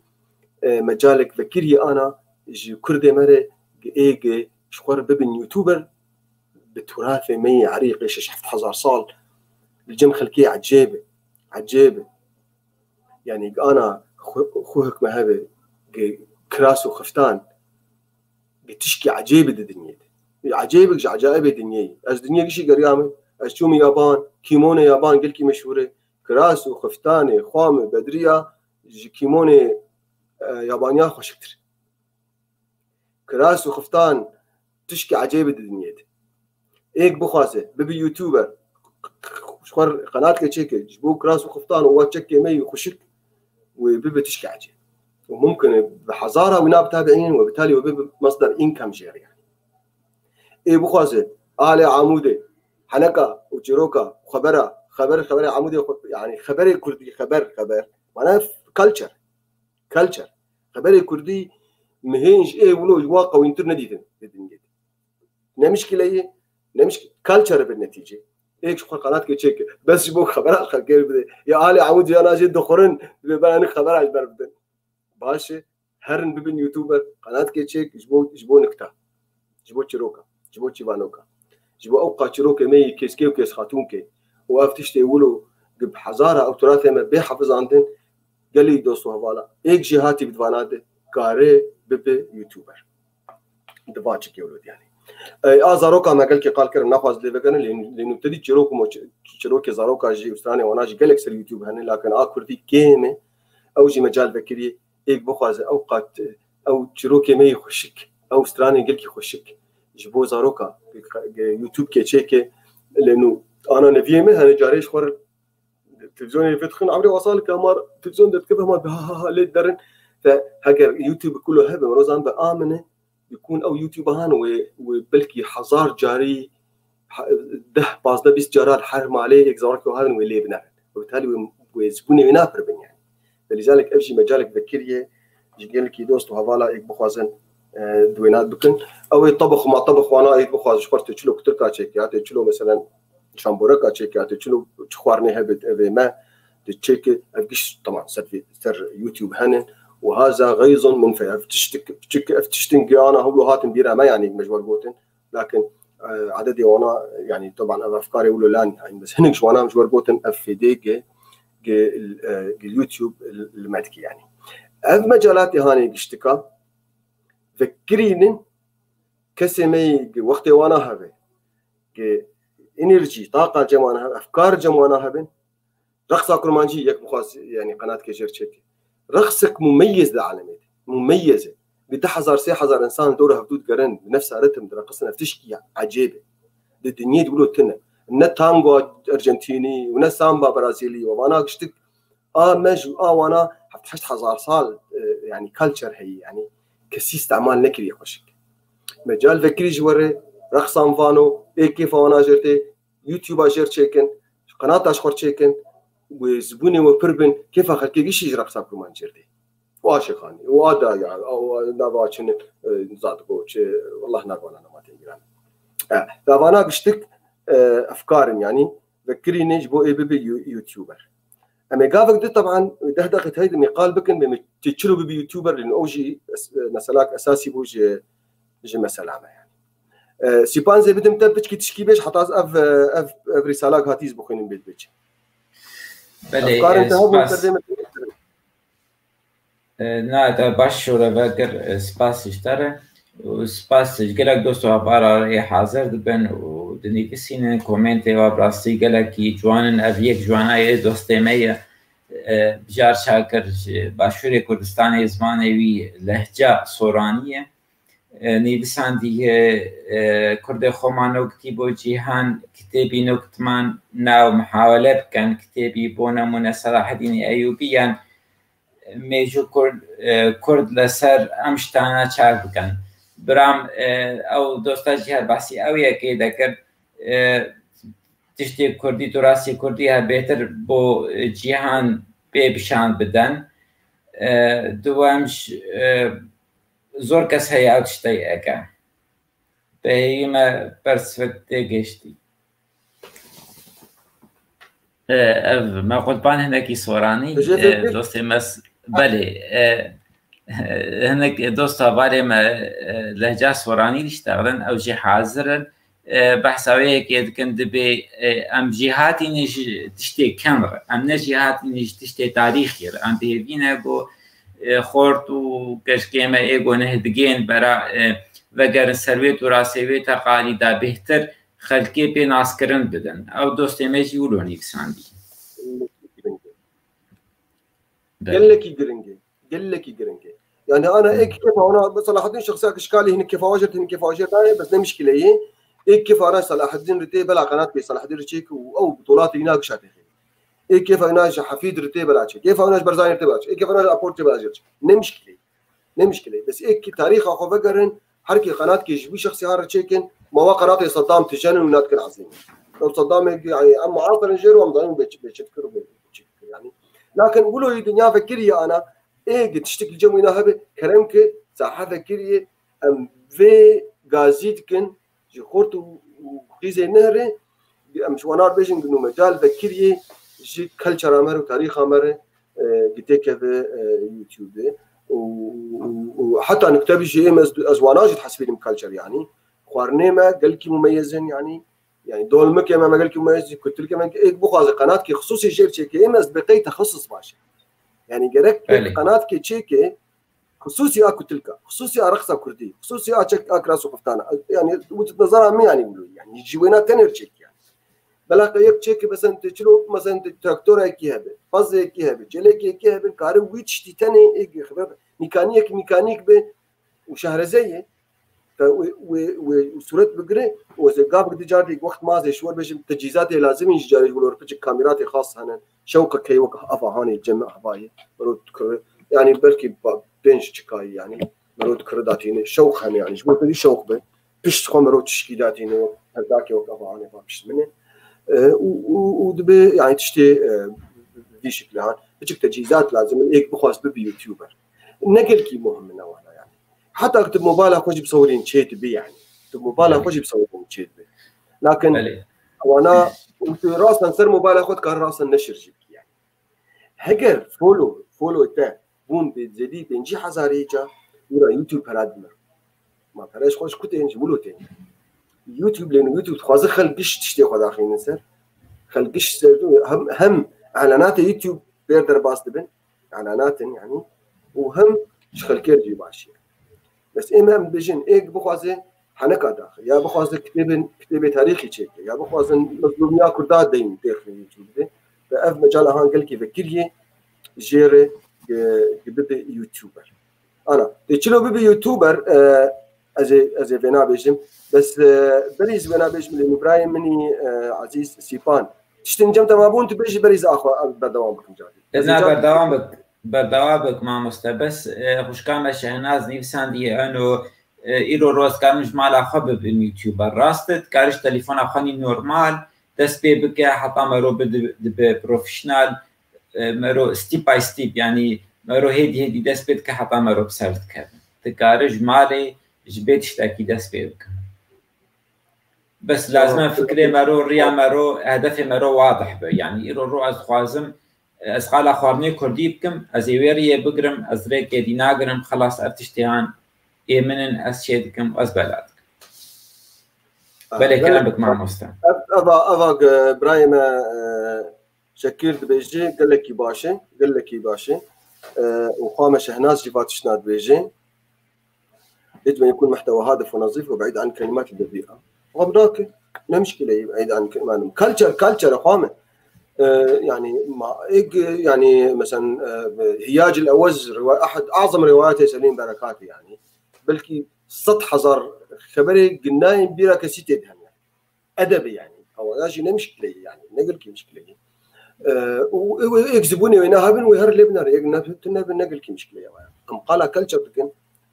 S2: مجالك ذكري أنا جي كردي مرة إيجي شخور ببن يوتيوبر بتراثي مي عريق إيش شفت 1000 صال الجم خلكية عجيبة يعني أنا خوهك ما هذا كراس وخفتان بتشكي عجيبة الدنيا عجيبك عجائب الدنيا از دنيا شيء قريامه از شومي يابان كيمونة يابان قلكي مشهورة كراس وخفتانة خوامة بدرية كيمونة يابانيا خوشكتر كراس وخفتان تشكي عجيبة الدنيا ايك بخاسه ببي يوتيوبر شخور قناتك تشيك جبو كراس وخفتان واتشكي مي وخشك وببي تشكي عجيب وممكن بحزارة وناب تابعين وبالتالي وببي مصدر انكم جير يعني ايه بخاسه آلي عمودي حنكا وجيروكا وخبرة خبر عمودي يعني خبر كردي خبر معناه كلتشر خبر كردي مهينش ايه ولو واقع وانترنت دي نمشكلة كلتشر بالنتيجة ايش شو قناتك تشيك بس جبوا خبر خلكي يا آلي عمودي انا جد دخورن ببان خبر على البردن باشه هرن ببن يوتيوبر قناتك تشيك جبوا نكتا جبوا تشيروكا جبوا تشيفانوكا جبوا اوقا تشيروكا مي كيسكي وكيس خاتونكي وافتشتي يقولوا قب حزارة او تراثي ما بيحفظ عندن قال لي دوستو هوالا ايك جهاتي بدفاناده كاري ببي يوتيوبر دفاتشك يا ولد يعني زاروكا ما قال كرم ناخذ لي بقنا لانه ابتدي تشيروكي زاروكا جي استراني وانا جي قالك سر يوتيوب هن لكن كردي كيمه او جي مجال بكري ايك بخواز اوقات او تشيروكي ما يخشك او استراني قالك يخشك جبو زاروكا يوتيوب كي تشيكي لانه انا نفيمه انا جاريش خور التلفزيون اللي فتخن عبري وصل كامر تلفزيون ده كيف ما بها ليه درن فهاجر يوتيوب كله هبه ورزان بامنه يكون او يوتيوب هان وبلكي حزار جاري ده باز ده بيس جارات حرم عليه اكزارك وهذا ويلي بنا وبالتالي ويزبوني ينافر بن يعني فلذلك ابشي مجالك ذكريه قال لك دوست وهوالا ايك بخوازن دوينات بكن او يطبخ ما طبخ وانا يطبخ شفرت تشلو كتركا تشيكيات تشلو مثلا شامبوركا تشيكيات تشلو تخوارني هبت ما تشيك افكش طبعا سر يوتيوب هن وهذا غيظ من فيها تشتنقي انا هو هاتم بيرا ما يعني مجبور قوتن لكن عددي وانا يعني طبعا افكاري يقولوا لان يعني بس هنكش وانا مجبور قوتن افيديك اليوتيوب المعتكي يعني اف مجالاتي هاني اشتكا فكرين كسمي وقت وانا هبه انرجي طاقه جمانها افكار جمانها بن رقصه كرمانجي يك مخاص يعني قناه كجير تشيك رقصك مميز للعالمين مميزه بدها 1000 انسان دورها حدود قرن بنفس رتم رقصنا تشكي عجيبه الدنيا تقولوا لنا ان تانغو ارجنتيني ونا سامبا برازيلي وانا قشتك ماجو وانا 1000 صال يعني كلتشر هي يعني كسي استعمال نكري يخشك مجال فكري جوري رقصان فانو كيف وانا جرتي يوتيوب اجر تشيكن قناه اشخر تشيكن وزبوني وبربن كيف خلكي شي رقصا كمان جرتي واشي خاني وادا يعني او نافاتشن نزادقو والله ناقوانا ما تنجران فانا قشتك افكار يعني فكري نجبو اي بي يوتيوبر اما قافك دي طبعا دهدخت هيدا مقال بكن بتشلو بي يوتيوبر لان اوجي مسالاك اساسي بوجي مساله يعني سيبان زي بدم تبج كي تشكي بيش حتى اف رسالات هاتيز بخين بيت بيج
S3: بله نا باشور وگر سپاس اشتره و سپاس گلک دوستو هبارا حاضر دبن و دنیکسین کومنت و براستی گلکی جوانن اف یک جوانای دوستیمه بجار شاکر باشور کردستان زمانوی لهجه سورانیه نویسان دیگه کرد خومانو کتیبو جیهان کتابی نکتمان ناو محاوله بکن کتابی بونمون صلاح الدین ایوبیان میجو کرد لسر امشتانا چاک بکن برام او دوستا جهر بحثی اویه که دکر تشتی کردی دراسی کردی ها بهتر بو جیهان بشان بدن دوامش زور کس هی اوتشتای اکا به ایما پرسفکته گشتی ما قلت بان هناكي سوراني دوستي مس بله هناك دوستا بالي ما لهجة سوراني يشتغلن او جي حاضرن بحثاويه كي كنت بي ام جهاتي نج تشتي كاميرا ام نجهاتي نج تشتي تاريخي ام بيبينا جو خورت و كشكيما ايغو نهدگين برا وگر سرويت و راسويت قالي دا بهتر خلقي بي ناسكرن بدن او دوستي ميجي ولوني كساندي
S2: قال لك جرنجي يعني انا كيف انا صلاح الدين شخصيا اشكالي هنا كيف واجرت بس مشكله كيف انا صلاح الدين رتي بلا قناه صلاح الدين رتيك او بطولات هناك شاتي كيف انا حفيد رتي بلا كيف انا برزاني رتي بلا كيف انا ابورت بلا مشكله بس تاريخ اخو فقرن حركي قناه كي شخصي هار تشيكن مواقع قناه صدام تجنن ونات عظيم لو صدام يعني اما عاطل جير ومضايم بيتشكر يعني لكن قولوا الدنيا فكري انا تشتكي الجميع هذا كلامك صح فكري ام في غازيتكن جخورتو وخيزه نهر ام شوانار بيجن انه مجال فكري جي كلتشر امر وتاريخ امر قتك في يوتيوب وحتى نكتب جي ازواناج تحسبي لهم كلتشر يعني خوارنيما قالكي مميزين يعني دولمك يا ما قالكي مميز كنت لك كمان بخاز قناتك خصوصي جير تشيكي امس بقي تخصص ماشي يعني قالك قناتك تشيكي خصوصي اكو تلك خصوصي رقصه كردي خصوصي اكراس وقفتانا يعني وتنظرها مي يعني يقولوا يعني يجي وينها تنر تشيك يعني بلا يك تشيك بس انت تشلو مثلا تراكتور هيك هبه فاز هيك هبه جلك هيك هبه كارو ويتش تي تاني هيك خبر ميكانيك به وشهرزيه وصورت بقري وإذا قابك دي جاري وقت ما زي شوار بيش تجهيزات لازم يجي جاري يقولوا ربطش كاميرات خاصة هنا شوكة كي وقع أفا هاني الجمع أحباي مرود كر يعني بلكي بينش تشكاي يعني مرود كرداتيني شوق هني يعني شو بدي شوق به بيش تخو مرود تشكيلاتيني هذاك وقع أفا هاني بابش منه ودبي يعني تشتي دي شكلها تجيك تجهيزات لازم إيك بخواس بيوتيوبر النقل كي مهم من أول حتى اكتب موبايل اخوش بصورين تشيت بي يعني اكتب موبايل اخوش بصورين تشيت بي لكن وانا راسا نصير موبايل اخذ كان راسا نشر جيب يعني هجر فولو تا بون بزدي بنجي حزاريجا يرا يوتيوب هرادمر ما فرش خوش كنت انجي بولوتين يوتيوب لان يوتيوب خازق خلقش تشتي خدا اخي نسر خلقش هم اعلانات يوتيوب بيردر باس دبن اعلانات يعني وهم شخلكير جي باشي بس امام بيجن ايك بخوازه حنكا داخل يا بخوازه كتابه تاريخي تشيك يا بخوازه مظلوميا كردات دين داخل يوتيوب ده فاف مجال هان قال كي فكريه جيري بيبي يوتيوبر انا تشلو بيبي يوتيوبر از بنا بيجم بس بريز بنا بيجم لانه ابراهيم مني عزيز سيبان تشتنجم تمابون تبيجي بريز اخو بدوام بكم جادي
S3: اذا بردوابك ما مستبس خوشكام شهناز نيفسان دي انه إيرو روز كانش مالا خبب إن يوتيوبر راستت كارش تليفون أخاني نورمال دست بي بكا حتى مرو بروفيشنال مرو ستيب باي ستيب يعني مرو هيدي دست بي بكا حتى مرو بسرت كابن تكارج مالي جبيت اشتاكي دست بي بكا بس لازم فكرة مرو ريا مرو هدف مرو واضح يعني إيرو رو از خوازم از قال خوارني كردي بكم از يوري بقرم از ريك يدي ناقرم خلاص ارتشتهان يمنن از شيدكم از بلادك بلا كلامك مع مستمع
S2: افا برايم شكير بيجي قال لك باشي وقام شهناز جبات شناد بيجي يجب ان يكون محتوى هادف ونظيف وبعيد عن كلمات البذيئه وبذاك لا مشكله بعيد عن كلمات كلتشر قامه يعني ما يعني مثلا هياج الاوز احد اعظم رواياته سليم بركاتي يعني بلكي سطح حزر خبري قناين بيرا كسيتي دهم يعني ادبي يعني او لاجي مشكله يعني نقل كي مشكله ويكذبوني وينهبن ويهر لبنر نقل كي مشكله يعني ام قال كلتشر دكن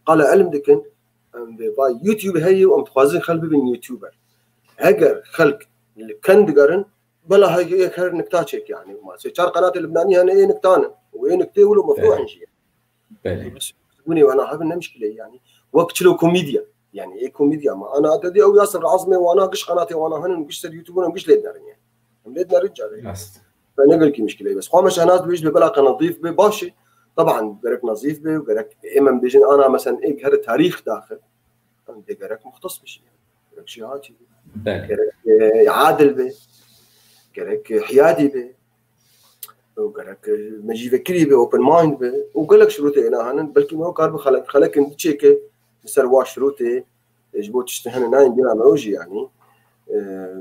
S2: قال علم دكن باي يوتيوب هي وام تخازن خلبي بين يوتيوبر هجر خلق كان دقرن بلا هاي هيك نكتاتشك يعني ما سيشار قناه اللبنانيه انا نكتانه وين نكتولو مفتوح شيء بس تقولي وانا هذا مشكله يعني وقت له كوميديا يعني ايه كوميديا ما انا اتدي او ياسر العظمي وانا قش قناتي وانا هن قش اليوتيوب وانا قش ليدنا يعني ليدنا رجال فنقول لك مشكله بس خامش ناس بيجي بلا نظيف بباشي طبعا برك نظيف به وبرك اما بيجي انا مثلا ايه هذا تاريخ داخل عندي برك مختص بشيء برك شيء هاتي عادل به قالك حيادي به وقالك مجي فكري به اوبن مايند به وقال لك شروطي انا هن بلكي ما هو قال خلك تشيك مثلا واش شروطي يجبو تشتهن نايم بلا مروجي يعني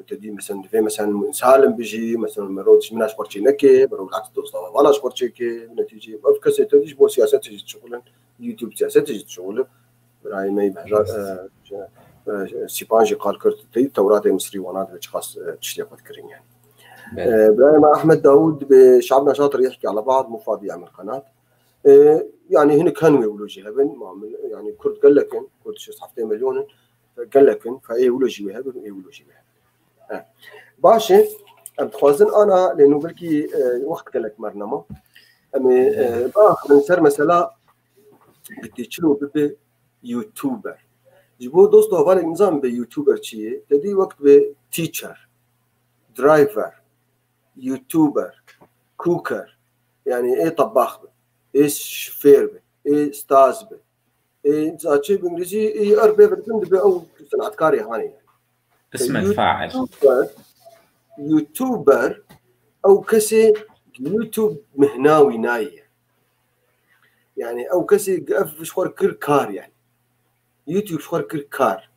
S2: تدي مثلا في مثلا سالم بيجي مثلا مروج مناش برشي نكي بروح عكس دوست ولا برشي كي نتيجه بفكسه تدي بو سياسه تجي شغل يوتيوب سياسه تجي شغل براي ما يبهر سيبانجي قال كرت التوراة المصري وناد خاص تشتيق تكرين يعني براي ما احمد داوود بشعبنا شاطر يحكي على بعض مو فاضي يعمل قناه يعني هنا كانوا يقولوا جهبن يعني كرد قال لك كرد شو صحفتين مليون قال لك فاي يقولوا جي هبن يقولوا جي باشا بتخوازن انا لانه بلكي وقت قال لك مرنمه امي باخر نسر مثلا بدي تشلو بب يوتيوبر جبو دوستو هذا النظام بيوتيوبر شيء تدي وقت بتيتشر درايفر يوتيوبر كوكر يعني ايه طباخ به ايه شفير به ايه استاذ به ايه زاتشي بانجليزي ايه اربي بتند او صنعتكاري هاني يعني
S3: اسم الفاعل
S2: يوتيوبر او كسي يوتيوب مهناوي ناي يعني او كسي قف شخور كل كار يعني يوتيوب شخور كل كار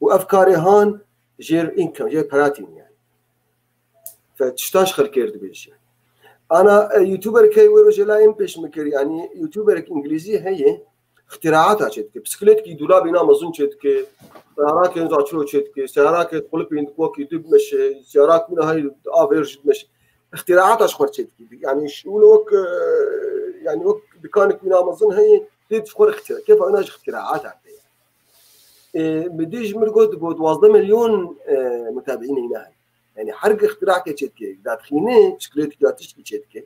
S2: وافكاري هان جير انكم جير براتين يعني فتشتاش خلكير دبيش يعني انا يوتيوبر كي ورجلاين بيش مكر يعني يوتيوبر انجليزي هي اختراعاتها شتك بسكليت كي دولاب هنا مازون شتك سيارات ينزع شلو شتك سيارات تقلب يندقوك يدب مش سيارات من هاي افيرج مش اختراعاتها شخور شتك يعني شو لوك يعني وك بكانك من امازون هي تد شخور اختراع كيف انا اختراعاتها بديش مرقود 12 مليون متابعين هنا يعني حرق اختراع كشتك ذات خينه بسكليت ذاتش كشتك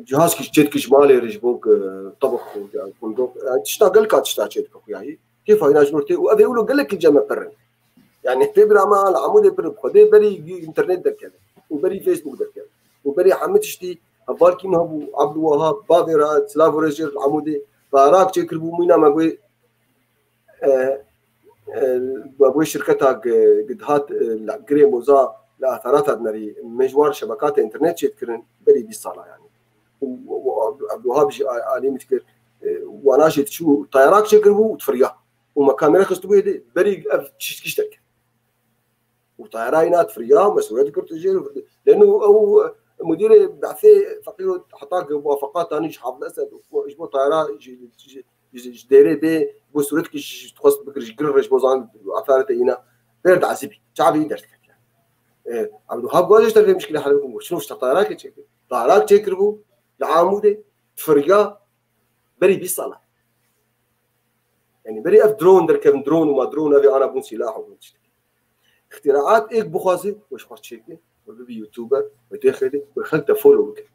S2: جهاز كشتك شمالي رجبوك طبخ فندق تشتغل كاتشتاچت كوياي كيف هنا جنورتي وابي يقولوا قال لك الجامعه برن يعني تبرا ما العمود برن خدي بري انترنت دركه وبري فيسبوك دركه وبري حمدشتي افالكي ما ابو عبد الوهاب بابيرا سلافو رجل العمودي فراك تشكربو مينا ماغوي بابوي شركتها قد هات جريموزا لاثارات نري مجوار شبكات انترنت شتكرن بري بيصاله يعني وعبد الوهاب علي متكر وانا شت شو طيارات شكربو وتفريا وما كاميرا خستبو بري تشتك وطيارات فريا مسؤوليه كرتجير لانه او مدير بعثي فقير حطاك موافقات ثاني حافظ اسد وجبو طياره ديري بي بصورتك تخص بكرج قرج بوزان اثارته هنا بيرد عزبي شعبي درتك يعني عبد الوهاب قال اشتغل في مشكله حالكم شنو طيارات تشكر طيارات تشكربو العاموده تفرقا بري بيصلا يعني بري اف درون دركب درون وما درون ابي انا بون سلاح اختراعات ايك بخازي وش خرشيكي وبي يوتيوبر وتاخذي وخلت فولو بك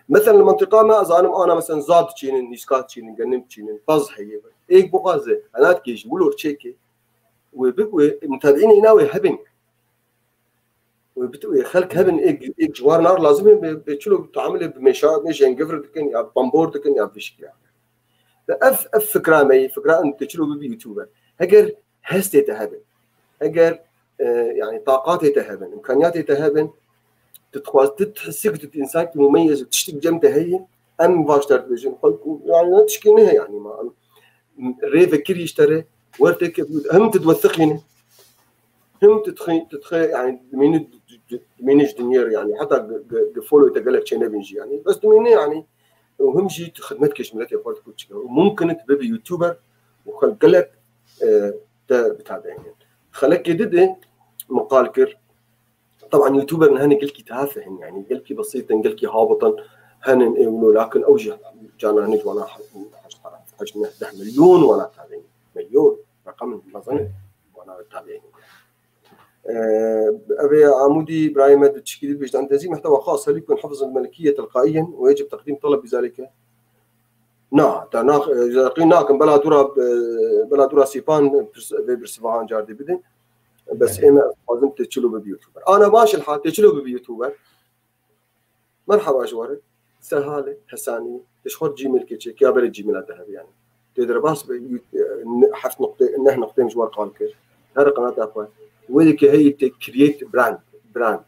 S2: مثلا المنطقه ما اظن انا مثلا زاد تشين نيسكات تشين جنم تشين باز هي ايك بخازي انا تكيش بقولوا تشيكي وبقوا متابعين هنا ويهبن وبتوي خلك هبن ايك جوار نار لازم بتشلو تعامل بمشا مش ينقفر دكن يا بامبور دكن يا بشكل اف فكره مي فكره انت تشلو بيوتيوبر هجر هستي تهبن هجر يعني طاقاتي تهبن امكانياتي تهبن تتخواز تحسك انسان مميز وتشتك جمته هي ام باشتر فيجن يعني تشكينها يعني ما ري فكر يشتري ورتك هم تتوثقين هم تتخي يعني مينج دنير يعني حتى فولو تقلك شيء نبيجي يعني بس دميني يعني وهم جي خدمتك شملتي اخواتك وممكن تبقى يوتيوبر وخلق بتابعين خلك يدد مقالكر طبعا يوتيوبر هن قلكي تافه يعني قلكي بسيطا قلكي هابطا هن لكن اوجه جانا هنج وانا حجم 11 مليون وانا تابعين مليون رقم ما ظن وانا تابعين أبي عمودي إبراهيم التشكيل بيجد عن تنزيل محتوى خاص هل يكون حفظ الملكية تلقائيا ويجب تقديم طلب بذلك؟ نعم ناكن بلا دورا سيبان برسفان جاردي بدن بس إما لازم تشلو بيوتيوبر أنا ماشي الحال تشلو بيوتيوبر مرحبا جواري سهالة حساني تشخر جيميل كيتشي كابل الجيميل الذهبي يعني تقدر بس حفظ نقطة إنه نقطة مجوار قالك هذا قناة أخوان وذيك هي تكريت براند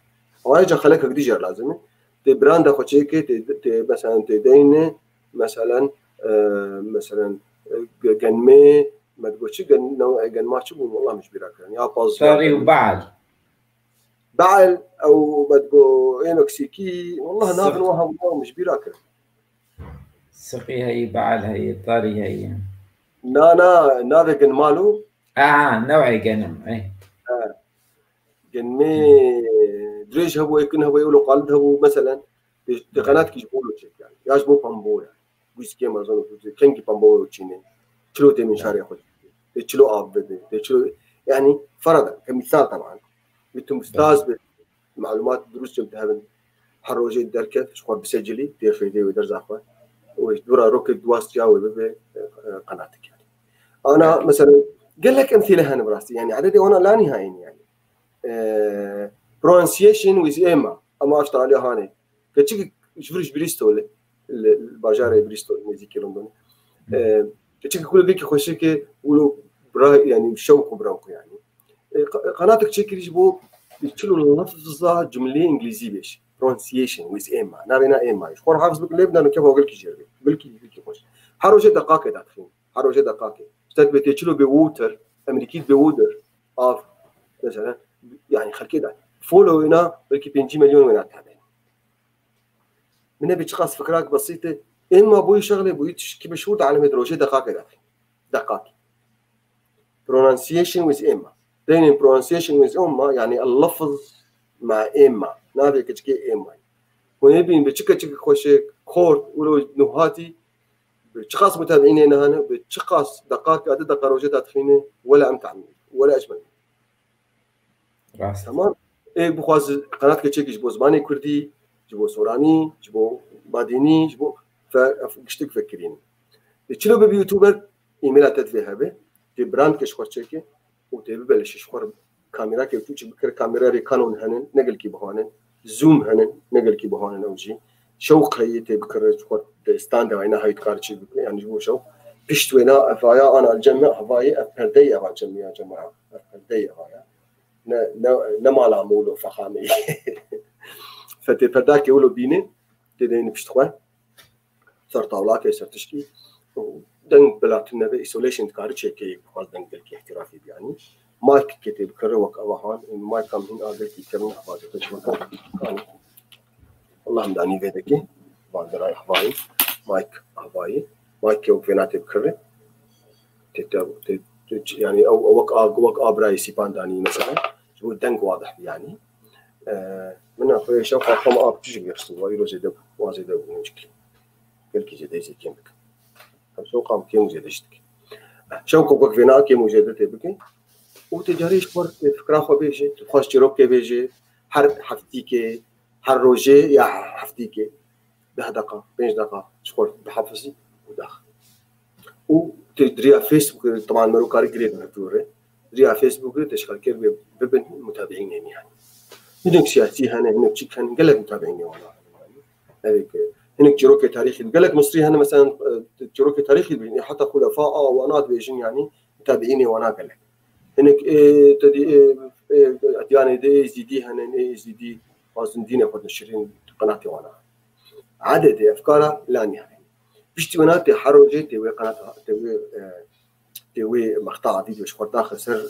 S2: واجا خليك ديجر لازم تي براند اخو تشيكي مثلا تدين مثلا مثلا جنمي ما تقولش نوع جن ما تشوفون والله مش براك يعني يا باز
S3: صاري
S2: بعل او بدو مكسيكي والله نافن وهم مش براك
S3: سقي هي بعل هي طاري هي
S2: نافن جن مالو
S3: نوعي جنم اي
S2: جنمي دريج هو يكون هو يقولوا قلد هو مثلا تقنات يجيبوا شيء يعني يجيبوا بامبو يعني ويسكي ما زالوا كينج بامبو تشيني تشلو تي من شارع خد تشلو اب تشلو يعني فرضا كمثال طبعا انتم استاذ بالمعلومات دروس جبت هذا حروجي الدركه شكون بسجلي تيخيدي ودرز اخوان ودورا روكت دواس جاوي قناتك يعني انا مثلا قال لك امثله هنا براسي يعني عددي وانا لا نهائي يعني pronunciation with Emma أما أشتغل عليها هاني كتشي شفرش بريستول الباجارة بريستول ميزيكي لندن كتشي كل بيك خوشيك ولو برا يعني شوق براوكو يعني قناتك تشيك يجيبوا يشيلوا اللفظة جملة إنجليزية بيش pronunciation with Emma نابينا Emma شكون حافظ بك ليبنا كيف أقول لك جربي بلكي خوش حروجة دقائق داخلين حروجة دقائق استثبت يشيلوا بووتر أمريكي بوودر مثلا يعني خل كده فولو هنا بلكي 20 مليون وين تابعين من بيتشخص فكرات بسيطه اما بوي شغله بوي كيف مشهور على مدروجه دقائق pronunciation with اما then pronunciation with اما يعني اللفظ مع اما نابي كتشكي اما ونبي بتشكي خوش كورت ولو نهاتي بتشخص متابعين هنا بتشخص دقائق عدد قروجه تخينه ولا امتعن ولا اجمل تمام ايه بخواز قناه كتشي جبو زماني كردي جبو سوراني جبو باديني جبو فاشتك فكرين تشلو بيوتيوبر ايميلات تدفيها به تي براند كشخور تشيكي وتبي بلش شخور كاميرا كي توجي بكر كاميرا ريكانون هنن نقل كي بهانن زوم هنن نقل كي بهانن اوجي شوق هي تبكر شخور ستاند وينا هاي كارتشي يعني جبو شو بيشتوينا افايا انا الجمع هواي افردي افا جمع يا جماعه افردي هواي نما العمول فخامي فتبداك يقولوا بيني تدين بشتخوا صار طاولاك يصير تشكي دن بلاتنا بإيسوليشن كارتشي كي خاص دن قلكي احترافي يعني مايك كتب كروك أوهان مايك كم هنا قلكي كم أحباط تشوفه والله مداني فيدكي بعد راي أحباي مايك أحباي مايك يوم فيناتي بكره يعني أو وق أبراي سيبان داني مثلا شو دنق واضح يعني من أخوي شوف أقوم أب تيجي يرسل ويروز يدب وازيد مشكلة قلكي جديد كيمك شو قام كي مجدشتك شو كوك فينا كي مجدته بكين وتجاري شبر فكرة خو بيجي تخش تروك كي بيجي هر حفتيكي هر روجي يا حفتيكي 10 دقائق 5 دقائق شكون بحفظي وداخل وتدري على فيسبوك طبعا مروكاري قريب مفتوره تدري على فيسبوك تشغل كيف ببن متابعين يعني هناك سياسي هناك شيء كان قال لك متابعيني والله هذيك هناك جروكي تاريخي قال لك مصري هنا مثلا جروكي تاريخي حتى خلفاء وانا بيجين يعني متابعيني وانا قال لك هناك تدي ادياني دي زي دي هنا زي دي وازن دين ياخذ نشرين قناتي وانا عدد افكارها لا نهائي بيشتي وناتي حروجي تي قناتها تي مقطع فيديو شكور داخل سر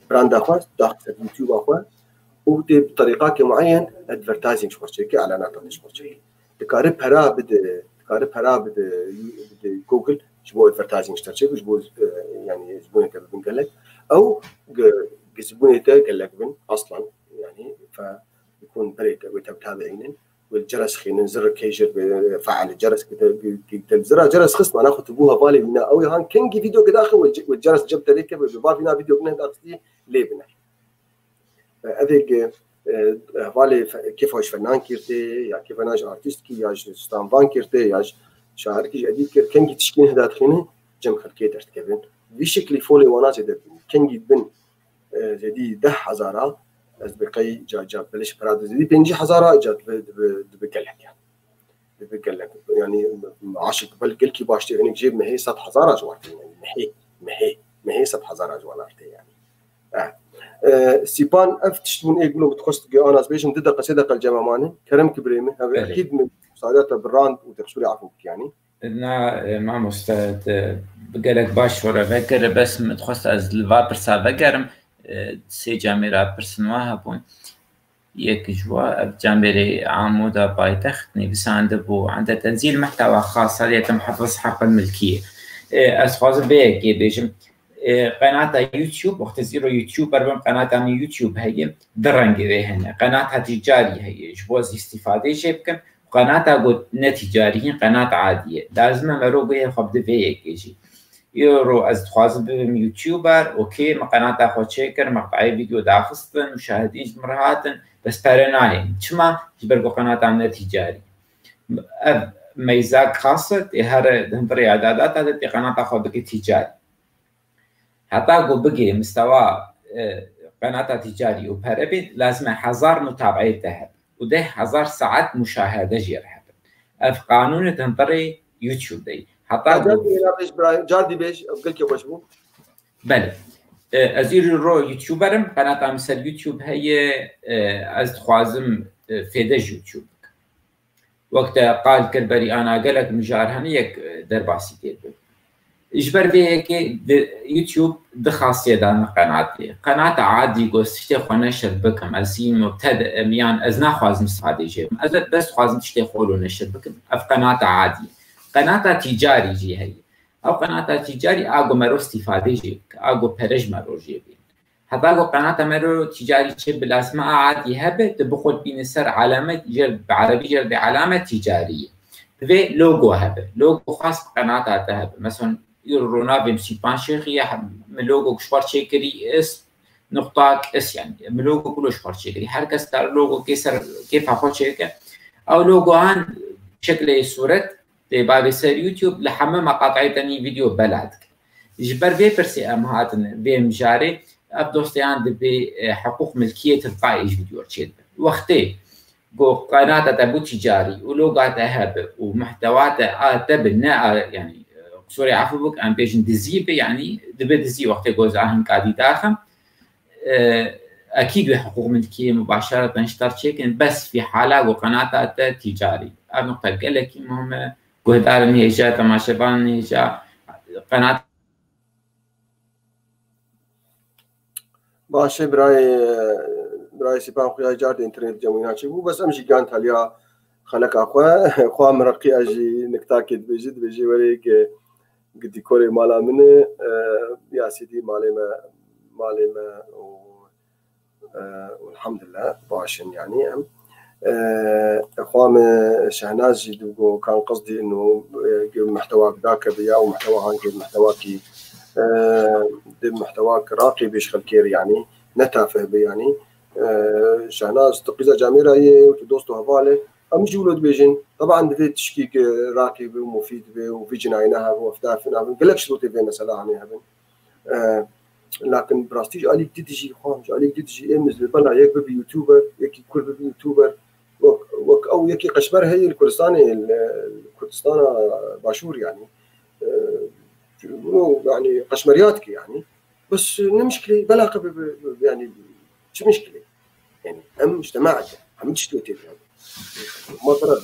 S2: براند اخر داخل يوتيوب اخر وتي بطريقه معين ادفرتايزنج شكور شيء اعلانات شكور شيء تقارب هرا بد جوجل شبو ادفرتايزنج اشتري شبو يعني زبونه بنقلك او زبونه قال لك بن اصلا يعني فيكون بريد وتابعين والجرس خلينا نزر كيجر فعل الجرس كده تلزرها جرس خصم انا اخذ ابوها بالي بنا او هان كنجي فيديو كده اخي والجرس جبت لك ببال فينا فيديو كنا داخلي ليه بنا هذيك بالي كيف هوش فنان كيرتي يا كيف انا ارتست كي يا ستان فان كيرتي يا شاعر كي جديد كنجي تشكين هذا خلينا جم خلكي درت كيفن بشكل فولي وانا زي كنجي بن زي 10,000 أصدقائي جاب بلش براد زي 50,000 جات بقلك يعني عاشق بالقلك باشتي هنيك جيب ما هي 7,000 جوارتي يعني ما هي 7,000 جوارتي يعني سيبان افتشتون يقولوا بتخص انا بيجم ضد قصيده الجمامانه كرم كبريمه اكيد من مساعدات براند وتخسري عفوك يعني
S3: ما مستعد بقلك باش ورا فكر بس متخص از الفابر سافقرم سي جاميرا برسنوها بون يك جوا بجاميري عمودا بايتخت نيفساند بو عند تنزيل محتوى خاص يتم حفظ حق الملكيه اسخاز بيك بيجم قناه يوتيوب وقت زيرو يوتيوبر بم قناه يوتيوب هي درنجي هنا قناه تجاري هي جواز استفاده جيبكم قناه قد نتجاري قناه عاديه لازم مروقه خبد فيك يجي يورو از تخواز بم يوتيوبر اوكي ما قناه اخو تشيكر مقطعي فيديو داخستن مشاهدين مرهاتن بس برناي شما جبرقو قناه نتجاري ميزاك خاصه هر دنبري اعدادات هذه قناه اخو بك تجاري حتى قو بقي مستوى قناه تجاري وبربي لازم 1000 متابعي ذهب وده 1000 ساعات مشاهده جيرها اف قانون تنطري يوتيوب دي حتى
S2: جاردي بيش قلت لك وشبو
S3: بله ازير رو يوتيوبرم قناه مثل يوتيوب هي از خوازم فيدج يوتيوب وقت قال كلبري انا قالك مجارهن يك درباسي دير اجبر بيه كي يوتيوب دخاصيه دان قناه عادي قوستي خنشر بكم اسيم مبتدئ ميان ازنا خوازم استراتيجي از بس خوازم تشتي خولو نشر بكم اف قناه عادي قناه تجاري جي هي او قناه تجاري اگو مرو استفاده جي اگو پرج مرو جي حتى اگو قناه مرو تجاري تشي بالاسماء عادي هبه تبخل بين سر علامه جر بعربي جر بعلامه تجاريه في لوجو هبه لوجو خاص بقناه هبه مثلا يرونا بمشي بانشيخي ملوجو شوار شيكري اس نقطة اس يعني ملوجو كله شوار شيكري هر كس دار لوجو كيف اخذ شيكه او لوجو عن شكل صورة تبع بسر يوتيوب لحمه مقاطع تاني فيديو بلادك جبر في برسي امهاتن في مجاري ابدوستيان دبي حقوق ملكية تلقائي فيديو تشيد وقتي جو قناة تبو تجاري ولوجاتها هب ومحتواتها تبناء يعني سوري عفوا بك ام بيجن دزيبه يعني دبي دزي وقت جوز اهم قاعد داخل اكيد حقوق ملكيه مباشره نشتر تشيكن بس في حاله وقناه تجاري النقطه قال لك المهم قهدار هي جاء تماشبان هي جاء قناه
S2: باشه براي سيبان خويا جارد انترنت جمعينا شبو بس امشي كانت هليا خلق اخوا مرقي اجي نكتاكد بيجي وريك قد يكوري مالا منه يا سيدي مالي ما والحمد لله باشن يعني اخوام شهناز جدو كان قصدي انه محتواك ذاك بيا ومحتواها محتواكي محتواك راقي بيش خلكير يعني نتافه يعني شهناز تقيزة جاميرة هي دوستو هفالي أم جولد بيجن طبعا في تشكيك راقي ومفيد وفي جناينها وفتافنا قلك شروطي بين مثلا عنها لكن براستيج عليك تدجي خانج عليك تدجي امز بلا يك بيوتيوبر يك كل بيوتيوبر وك او يكي قشبر هي الكردستاني باشور يعني يعني قشمرياتك يعني بس نمشكلي بلا يعني شو مشكله يعني هم اجتماعك هم تشتوتي ما ترى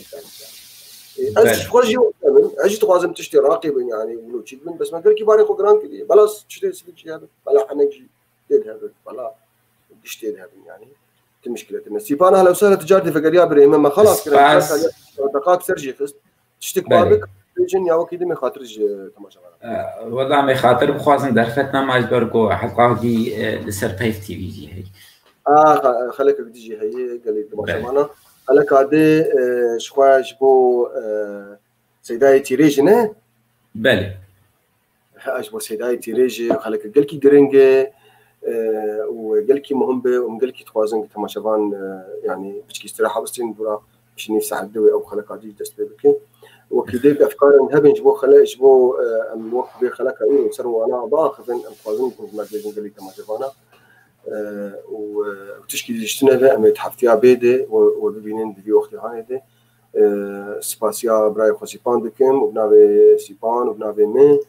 S2: يعني خرجي اجي توازن تشتري راقب يعني ولو تشيلن بس ما قال كبار يقول جران كذي بلاص تشتري سلك هذا بلا حنجي هذا بلا تشتري هذا يعني المشكله النسيب انا لو سهله تجارتي في قريه بري ما خلاص كده دقائق سرجي خست تشتك بابك بيجن يا وكيد ما خاطرج تماشا
S3: والله ما خاطر بخوازن درفتنا ما جبركو حلقه دي لسر بايف تي في جي هي
S2: خليك تجي هي قال لي تماشا انا خليك هذه شواش بو سيداي تيريجنه
S3: بله
S2: اشبو سيداي تيريجي خليك قالكي جرينجه وقالكي مهم وقالكي توازن تماشا يعني بتشكي استراحه بس ندورا باش نفسح الدوي او خليك هذه تستبكي وكيديك افكار هبن جبو خلا جبو ام وقت بي خلك اي سروا انا باخذ ام توازن كنت ما قال لي تماشا وتشكي اجتنبه ام تحفتيها بيدي وبينين في وقت هانيده سباسيا براي خوسيبان دكم وبنابي سيبان وبنابي مي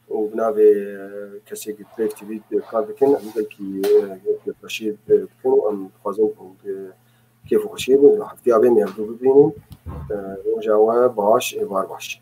S2: وبنابي كسيك بريك تي في كاردكن ام قالكي رشيد كانوا ام خوازنكم كيف خوشيب حفتيها بين يهدو ببينين وجاوا باش ايبار باش